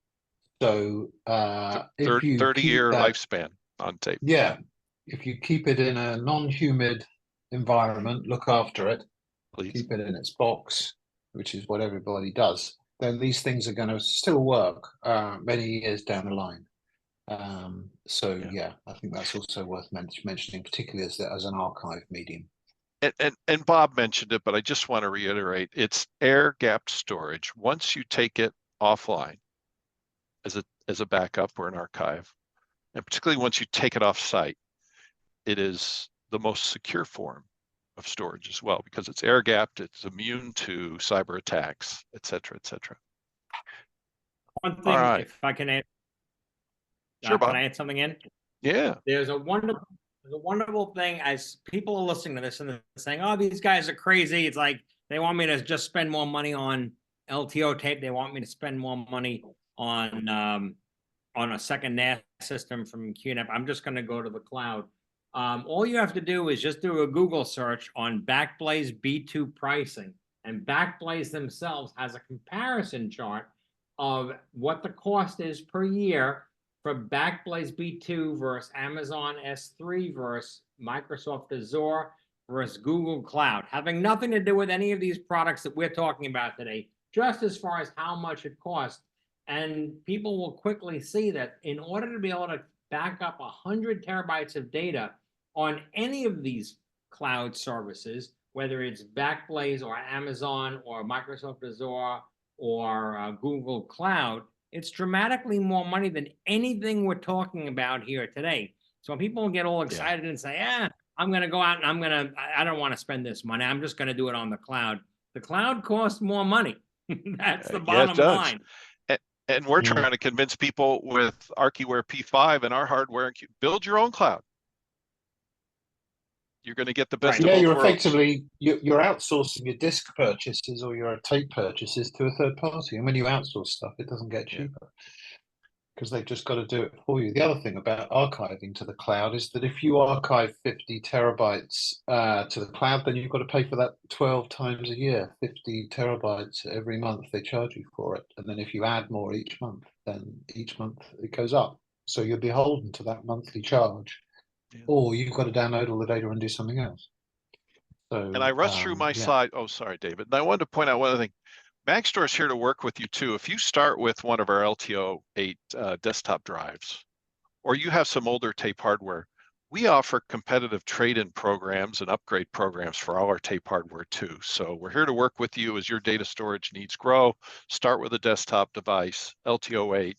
So if you 30-year lifespan on tape. Yeah, if you keep it in a non-humid environment, look after it, Please. keep it in its box, which is what everybody does, then these things are going to still work many years down the line. Yeah, I think that's also worth mentioning, particularly as an archive medium. And Bob mentioned it, but I just want to reiterate, it's air-gapped storage. Once you take it offline as a backup or an archive, and particularly once you take it off-site, it is the most secure form of storage as well, because it's air-gapped, it's immune to cyber attacks, et cetera, et cetera. One thing, right. if I can add, Sure, Bob. can I add something in? Yeah. There's a wonderful thing as people are listening to this and they're saying, "Oh, these guys are crazy." It's like they want me to just spend more money on LTO tape. They want me to spend more money on a second NAS system from QNAP. I'm just going to go to the cloud. All you have to do is just do a Google search on Backblaze B2 pricing, and Backblaze themselves has a comparison chart of what the cost is per year for Backblaze B2 versus Amazon S3 versus Microsoft Azure versus Google Cloud, having nothing to do with any of these products that we're talking about today, just as far as how much it costs. And people will quickly see that in order to be able to back up 100 terabytes of data on any of these cloud services, whether it's Backblaze or Amazon or Microsoft Azure or Google Cloud, It's dramatically more money than anything we're talking about here today. So when people get all excited and say, I'm going to go out and I don't want to spend this money. I'm just going to do it on the cloud. The cloud costs more money. That's the bottom line. And we're trying to convince people with Archiware P5 and our hardware, build your own cloud. You're going to get the best of both you're worlds. effectively you're outsourcing your disk purchases or your tape purchases to a third party, and when you outsource stuff, it doesn't get cheaper because they've just got to do it for you. The other thing about archiving to the cloud is that if you archive 50 terabytes to the cloud, then you've got to pay for that 12 times a year. 50 terabytes every month they charge you for it, and then if you add more each month, then each month it goes up. So you're beholden to that monthly charge. Or you've got to download all the data and do something else. So, and I rushed through my slide. Oh, sorry, David. And I wanted to point out one other thing. MagStor is here to work with you too. If you start with one of our LTO-8 desktop drives, or you have some older tape hardware, we offer competitive trade-in programs and upgrade programs for all our tape hardware too. So we're here to work with you as your data storage needs grow. Start with a desktop device, LTO-8,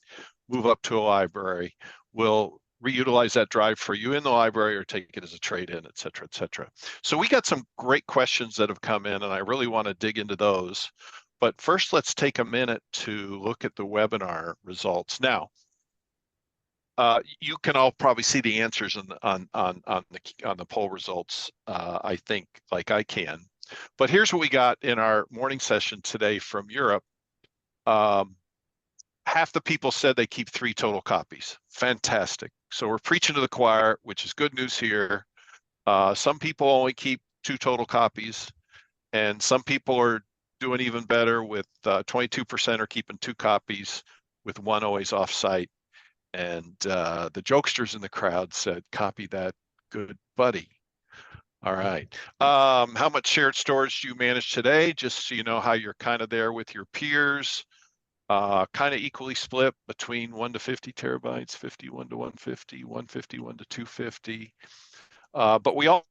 move up to a library. We'll reutilize that drive for you in the library or take it as a trade-in, et cetera, et cetera. So we got some great questions that have come in, and I really want to dig into those. But first, let's take a minute to look at the webinar results. Now, you can all probably see the answers on the poll results, I think, like I can. But here's what we got in our morning session today from Europe. Half the people said they keep 3 total copies. Fantastic. So we're preaching to the choir, which is good news here. Some people only keep 2 total copies, and some people are doing even better with 22% are keeping 2 copies, with 1 always offsite. And the jokesters in the crowd said, copy that, good buddy. All right. How much shared storage do you manage today? Just so you know how you're kind of there with your peers. Kind of equally split between 1 to 50 terabytes, 51 to 150, 151 to 250. But we all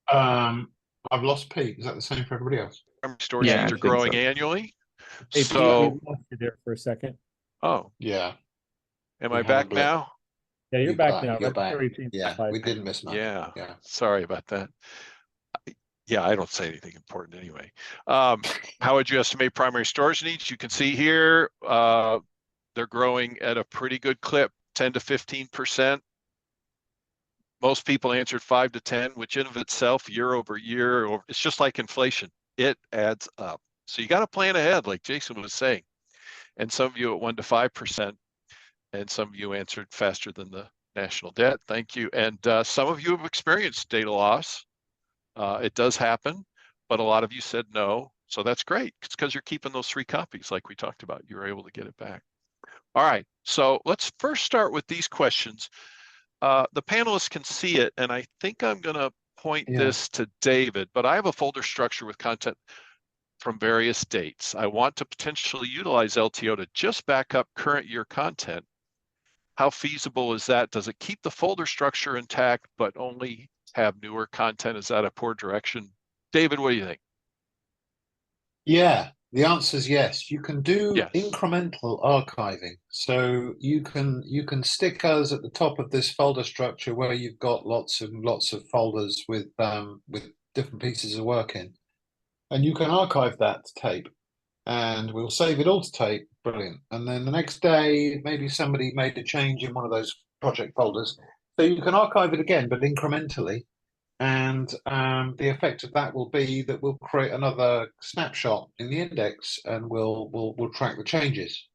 I've lost Pete. Is that the same for everybody else? storage needs are growing annually. Hey, So Pete, we lost you there for a second. oh yeah. Am I back now? Yeah, you're back now. You're back. Everything Yeah, we didn't miss much. Yeah. Sorry about that. Yeah, I don't say anything important anyway. How would you estimate primary storage needs? You can see here, they're growing at a pretty good clip, 10 to 15%. Most people answered 5 to 10, which in of itself, year over year, it's just like inflation. It adds up. So you got to plan ahead, like Jason was saying. And some of you at 1 to 5%, and some of you answered faster than the national debt. Thank you. And some of you have experienced data loss. It does happen, but a lot of you said no. So that's great. It's because you're keeping those 3 copies like we talked about. You were able to get it back. All right. So let's first start with these questions. The panelists can see it, and I think I'm going to point this to David, but I have a folder structure with content from various dates. I want to potentially utilize LTO to just back up current year content. How feasible is that? Does it keep the folder structure intact, but only have newer content? Is that a poor direction? David, what do you think? Yeah, the answer is yes. You can do incremental archiving. So you can stick us at the top of this folder structure where you've got lots and lots of folders with different pieces of work in. And you can archive that to tape, and we'll save it all to tape. Brilliant. And then the next day, maybe somebody made a change in one of those project folders. So you can archive it again, but incrementally. And the effect of that will be that we'll create another snapshot in the index, and we'll track the changes.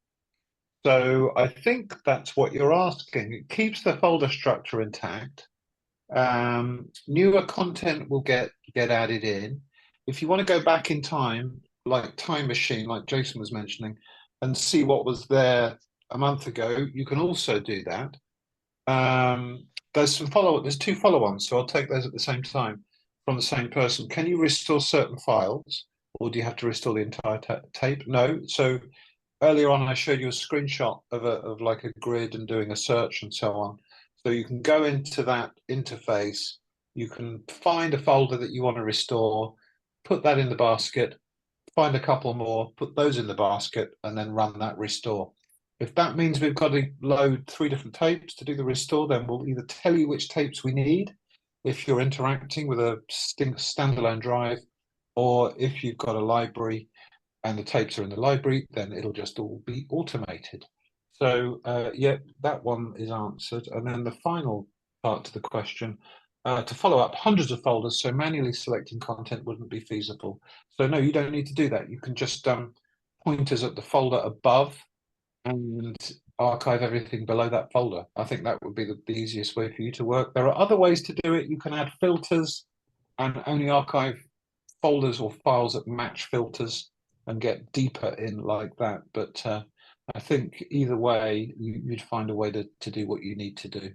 So I think that's what you're asking. It keeps the folder structure intact. Newer content will get added in. If you want to go back in time, like Time Machine, like Jason was mentioning, and see what was there a month ago, you can also do that. There's 2 follow-ons, so I'll take those at the same time from the same person. Can you restore certain files, or do you have to restore the entire tape? No. So earlier on, I showed you a screenshot of like a grid and doing a search and so on. So you can go into that interface you can find a folder that you want to restore, put that in the basket, find a couple more, put those in the basket, and then run that restore. If that means we've got to load 3 different tapes to do the restore, then we'll either tell you which tapes we need if you're interacting with a standalone drive, or if you've got a library and the tapes are in the library, then it'll just all be automated. So yeah, that one is answered. And then the final part to the question, to follow up hundreds of folders, so manually selecting content wouldn't be feasible. So no, you don't need to do that. You can just point us at the folder above and archive everything below that folder. I think that would be the easiest way for you to work. There are other ways to do it. You can add filters and only archive folders or files that match filters and get deeper in like that. But I think either way, you'd find a way to do what you need to do.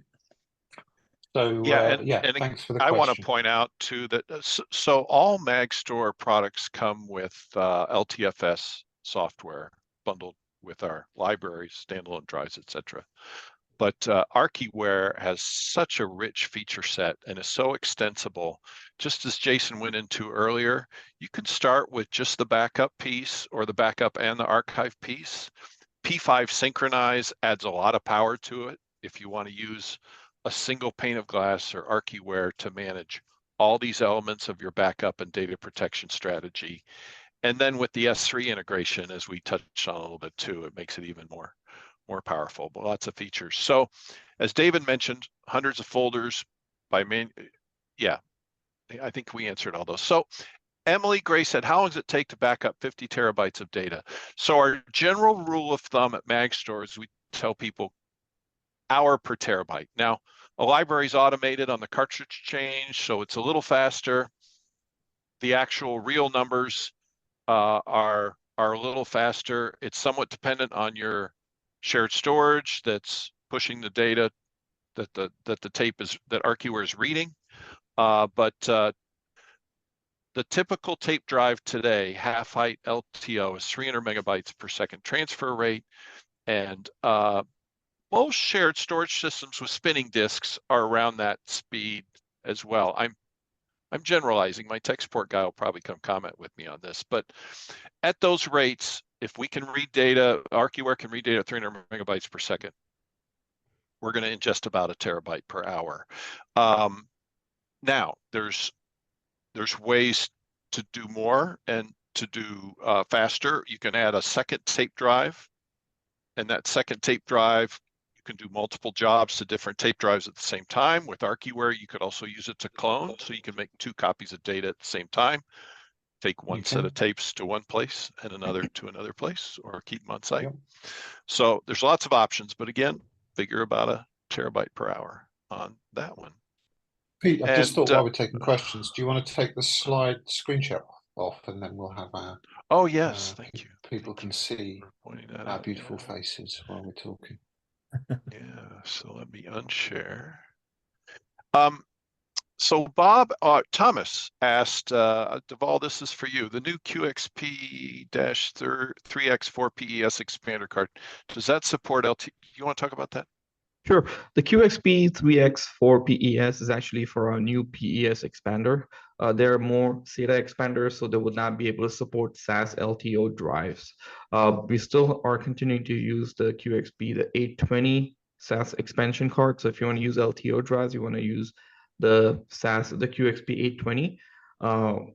So Yeah, yeah, and thanks for the I want to question. point out too that so all MagStor products come with LTFS software bundled with our libraries, standalone drives, etc. But Archiware has such a rich feature set and is so extensible. Just as Jason went into earlier, you can start with just the backup piece or the backup and the archive piece. P5 Synchronize adds a lot of power to it if you want to use a single pane of glass or Archiware to manage all these elements of your backup and data protection strategy. And then with the S3 integration, as we touched on a little bit too, it makes it even more powerful, but lots of features. So as David mentioned, hundreds of folders by yeah, I think we answered all those. So Emily Gray said, how long does it take to back up 50 terabytes of data? So our general rule of thumb at MagStor is we tell people hour per terabyte. Now, a library is automated on the cartridge change, so it's a little faster. The actual real numbers are a little faster. It's somewhat dependent on your shared storage that's pushing the data that the tape is, that Archiware is reading. But the typical tape drive today, half height LTO, is 300 megabytes per second transfer rate. And most shared storage systems with spinning disks are around that speed as well. I'm generalizing. My tech support guy will probably come comment with me on this, but at those rates, if we can read data, Archiware can read data at 300 megabytes per second, we're going to ingest about a terabyte per hour. Now, there's ways to do more and to do faster. You can add a second tape drive, and that second tape drive, you can do multiple jobs to different tape drives at the same time. With Archiware, you could also use it to clone, so you can make 2 copies of data at the same time. Take one set of tapes to one place and another to another place, or keep them on site. Yep. So there's lots of options, but again, figure about a terabyte per hour on that one. Pete, I just thought while we're taking questions, do you want to take the slide screen share off, and then we'll have our... Oh, yes, thank you. People can see our beautiful faces while we're talking. Yeah, so let me unshare. So Bob, Thomas asked, Deval, this is for you. The new QXP-3X4 PES expander card, does that support LT? You want to talk about that? Sure. The QXP 3X4 PES is actually for our new PES expander. There are more SATA expanders, so they would not be able to support SAS LTO drives. We still are continuing to use the QXP, the 820 SAS expansion card. So if you want to use LTO drives, you want to use the QXP 820.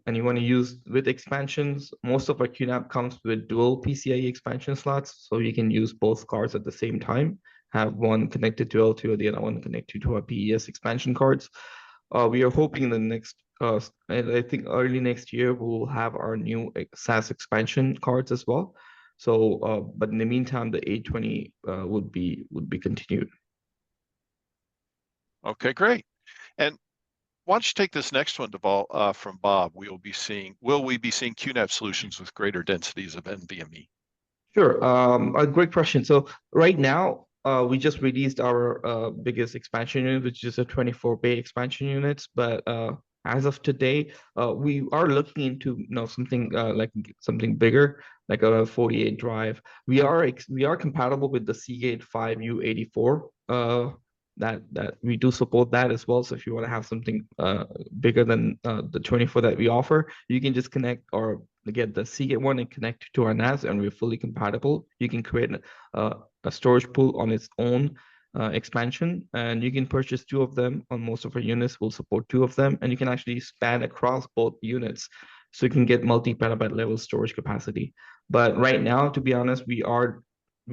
And you want to use with expansions. Most of our QNAP comes with dual PCIe expansion slots, so you can use both cards at the same time. Have one connected to LTO, the other one connected to our PES expansion cards. We are hoping the next, I think early next year, we'll have our new SAS expansion cards as well. So, but in the meantime, the 820 would be continued. Okay, great. And why don't you take this next one, Deval, from Bob? Will we be seeing QNAP solutions with greater densities of NVMe? Sure, a great question. So right now, we just released our biggest expansion unit, which is a 24-bay expansion units. But as of today, we are looking into something like something bigger, like a 48 drive. We are compatible with the Seagate 5U84 that we do support that as well. So if you want to have something bigger than the 24 that we offer, you can just connect or get the Seagate one and connect to our NAS, and we're fully compatible. You can create a storage pool on its own expansion, and you can purchase 2 of them. On most of our units, we'll support 2 of them, and you can actually span across both units, so you can get multi-petabyte level storage capacity. But right now, to be honest, we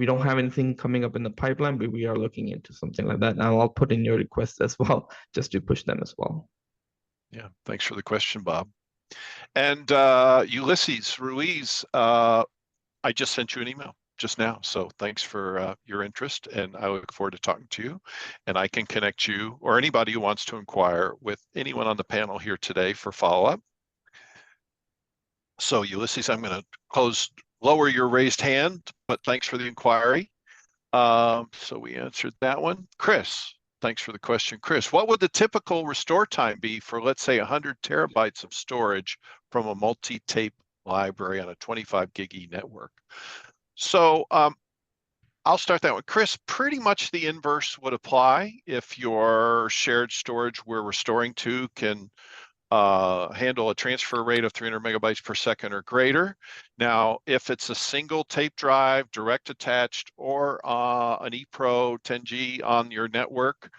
don't have anything coming up in the pipeline, but we are looking into something like that. And I'll put in your requests as well, just to push them as well. Yeah, thanks for the question, Bob. And Ulysses Ruiz, I just sent you an email just now. So thanks for your interest, and I look forward to talking to you. And I can connect you or anybody who wants to inquire with anyone on the panel here today for follow-up. So Ulysses, I'm going to lower your raised hand, but thanks for the inquiry. So we answered that one. Chris, thanks for the question. Chris, what would the typical restore time be for, let's say, 100 terabytes of storage from a multi-tape library on a 25 gig network? So I'll start that one. Chris, pretty much the inverse would apply. If your shared storage we're restoring to can handle a transfer rate of 300 megabytes per second or greater. Now, if it's a single tape drive, direct attached, or an ePro 10G on your network,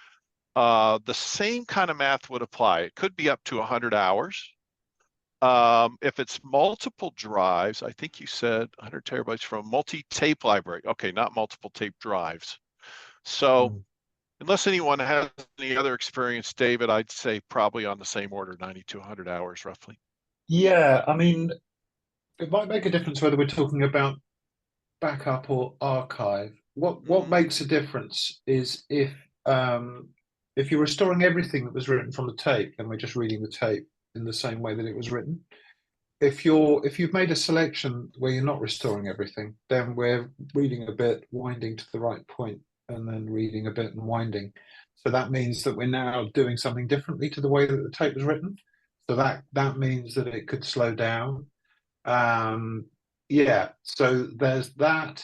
the same kind of math would apply. It could be up to 100 hours. If it's multiple drives, I think you said 100 terabytes from a multi-tape library. Okay, not multiple tape drives. So unless anyone has any other experience, David, I'd say probably on the same order, 90 to 100 hours roughly. Yeah, I mean, it might make a difference whether we're talking about backup or archive. What makes a difference is if you're restoring everything that was written from the tape, and we're just reading the tape in the same way that it was written. If you've made a selection where you're not restoring everything, then we're reading a bit, winding to the right point, and then reading a bit and winding. So that means that we're now doing something differently to the way that the tape was written. So that means that it could slow down. Yeah, so there's that.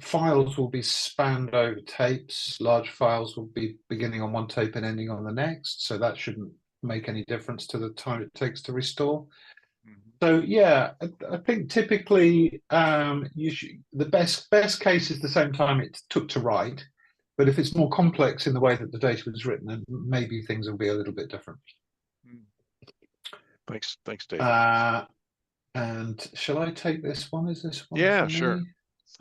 Files will be spanned over tapes. Large files will be beginning on one tape and ending on the next. So that shouldn't make any difference to the time it takes to restore. So yeah, I think typically the best case is the same time it took to write, but if it's more complex in the way that the data was written, then maybe things will be a little bit different. Thanks, David. And shall I take this one? Is this one? Yeah, for sure. me?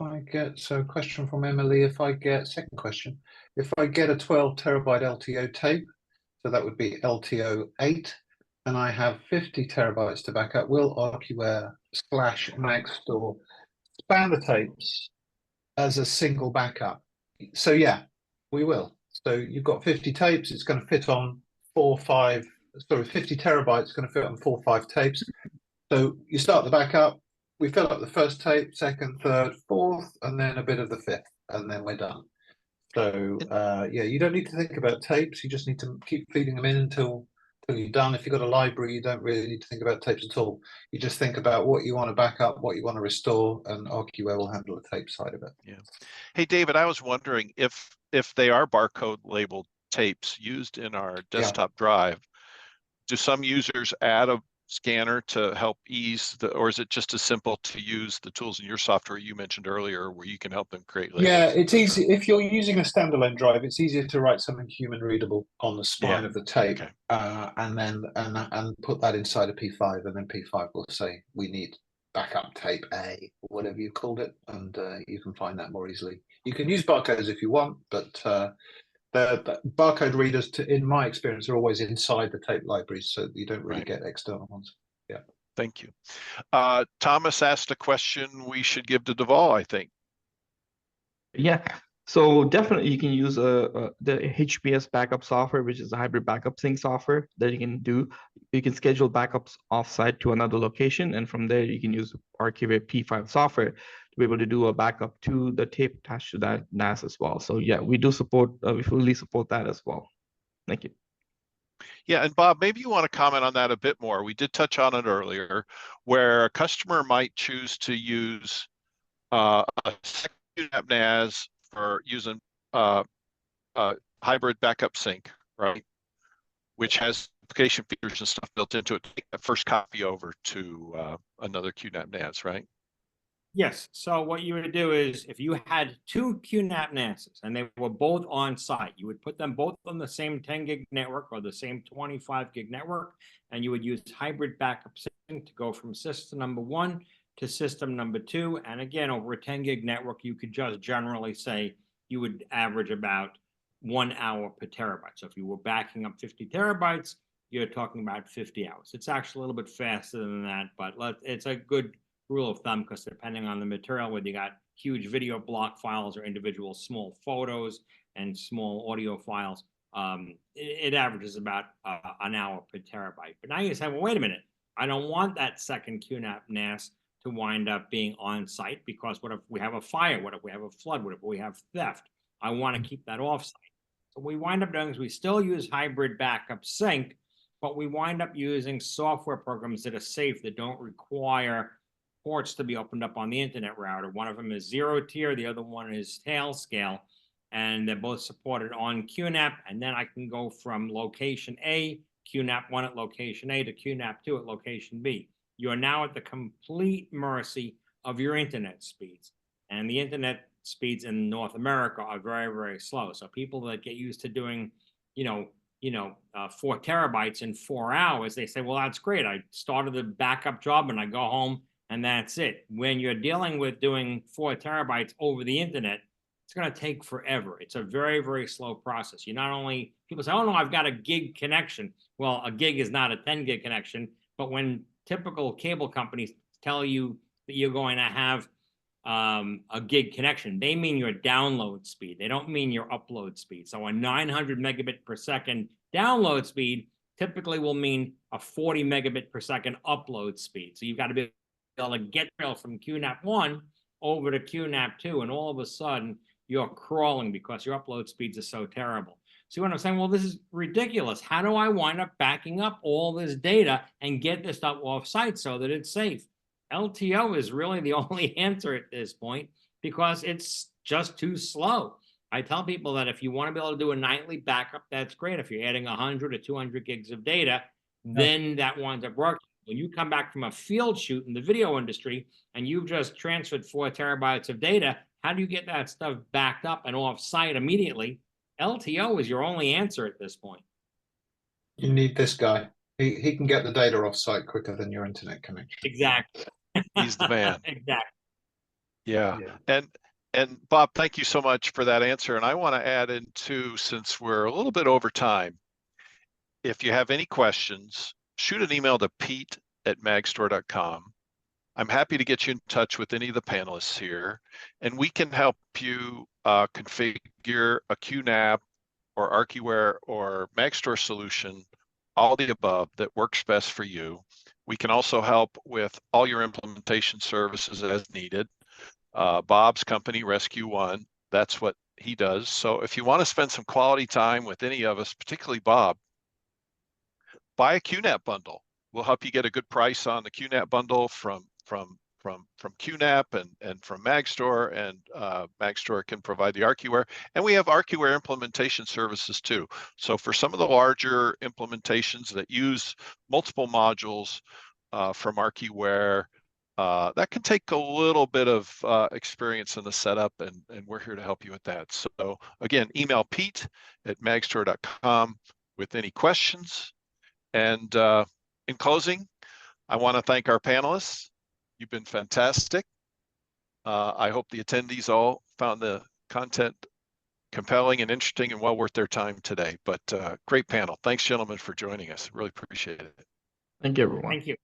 If I get question from Emily. Second question, if I get a 12 terabyte LTO tape, so that would be LTO 8. And I have 50 terabytes to back up, will Archiware / MagStor span the tapes as a single backup? So yeah, we will. So you've got 50 tapes, it's going to fit on 50 terabytes going to fit on 4 or 5 tapes. So you start the backup, we fill up the first tape, second, third, fourth, and then a bit of the fifth, and then we're done. So yeah, you don't need to think about tapes, you just need to keep feeding them in until you're done. If you've got a library, you don't really need to think about tapes at all. You just think about what you want to back up, what you want to restore, and Archiware will handle the tape side of it. Yeah. Hey, David, I was wondering if they are barcode labeled tapes used in our desktop drive, do some users add a scanner to help ease or is it just as simple to use the tools in your software you mentioned earlier where you can help them create labels? Yeah, it's easy. If you're using a standalone drive, it's easier to write something human readable on the spine of the tape, and then put that inside a P5, and then P5 will say we need backup tape A, or whatever you called it, and you can find that more easily. You can use barcodes if you want, but the barcode readers, in my experience, are always inside the tape libraries, so you don't really get external ones. Yeah. Thank you. Thomas asked a question we should give to Deval, I think. Yeah, so definitely you can use the HBS backup software, which is a hybrid backup sync software that you can do. You can schedule backups offsite to another location, and from there you can use Archiware P5 software to be able to do a backup to the tape attached to that NAS as well. So yeah, we do support, we fully support that as well. Thank you. Yeah, and Bob, maybe you want to comment on that a bit more. We did touch on it earlier, where a customer might choose to use a second QNAP NAS are using hybrid backup sync, right? Which has application features and stuff built into it to take that first copy over to another QNAP NAS, right? Yes. So what you would do is if you had two QNAP NASs and they were both on site, you would put them both on the same 10 gig network or the same 25 gig network, and you would use hybrid backup sync to go from system number 1 to system number 2. And again, over a 10 gig network, you could just generally say you would average about 1 hour per terabyte. So if you were backing up 50 terabytes, you're talking about 50 hours. It's actually a little bit faster than that, but it's a good rule of thumb, because depending on the material, whether you got huge video block files or individual small photos and small audio files, it averages about an hour per terabyte. But now you say, well, wait a minute, I don't want that second QNAP NAS to wind up being on site, because what if we have a fire? What if we have a flood? What if we have theft? I want to keep that off site. So what we wind up doing is we still use hybrid backup sync, but we wind up using software programs that are safe, that don't require ports to be opened up on the internet router. One of them is zero tier, the other one is Tailscale, and they're both supported on QNAP. And then I can go from location A, QNAP 1 at location A, to QNAP 2 at location B. You are now at the complete mercy of your internet speeds. And the internet speeds in North America are very, very slow. So people that get used to doing, 4 terabytes in 4 hours, they say, well, that's great. I started the backup job and I go home and that's it. When you're dealing with doing 4 terabytes over the internet, it's going to take forever. It's a very, very slow process. You not only, people say, oh no, I've got a gig connection. Well, a gig is not a 10 gig connection, but when typical cable companies tell you that you're going to have a gig connection, they mean your download speed. They don't mean your upload speed. So a 900 megabit per second download speed typically will mean a 40 megabit per second upload speed. So you've got to be able to get from QNAP 1 over to QNAP 2, and all of a sudden you're crawling because your upload speeds are so terrible. See what I'm saying? Well, this is ridiculous. How do I wind up backing up all this data and get this stuff off site so that it's safe? LTO is really the only answer at this point, because it's just too slow. I tell people that if you want to be able to do a nightly backup, that's great. If you're adding 100 or 200 gigs of data, then that winds up working. When you come back from a field shoot in the video industry and you've just transferred 4 terabytes of data, how do you get that stuff backed up and off site immediately? LTO is your only answer at this point. You need this guy. He can get the data off site quicker than your internet connection. Exactly. He's the man. Exactly. Yeah. And Bob, thank you so much for that answer. And I want to add in too, since we're a little bit over time, if you have any questions, shoot an email to pete@magstor.com. I'm happy to get you in touch with any of the panelists here, and we can help you configure a QNAP or Archiware or MagStor solution, all the above, that works best for you. We can also help with all your implementation services as needed. Bob's company, Rescue One, that's what he does. So if you want to spend some quality time with any of us, particularly Bob, buy a QNAP bundle. We'll help you get a good price on the QNAP bundle from QNAP and from MagStor, and MagStor can provide the Archiware. And we have Archiware implementation services too. So for some of the larger implementations that use multiple modules from Archiware, that can take a little bit of experience in the setup, and we're here to help you with that. So again, email pete@magstor.com with any questions. And in closing, I want to thank our panelists. You've been fantastic. I hope the attendees all found the content compelling and interesting and well worth their time today. But great panel. Thanks, gentlemen, for joining us. Really appreciate it. Thank you, everyone. Thank you.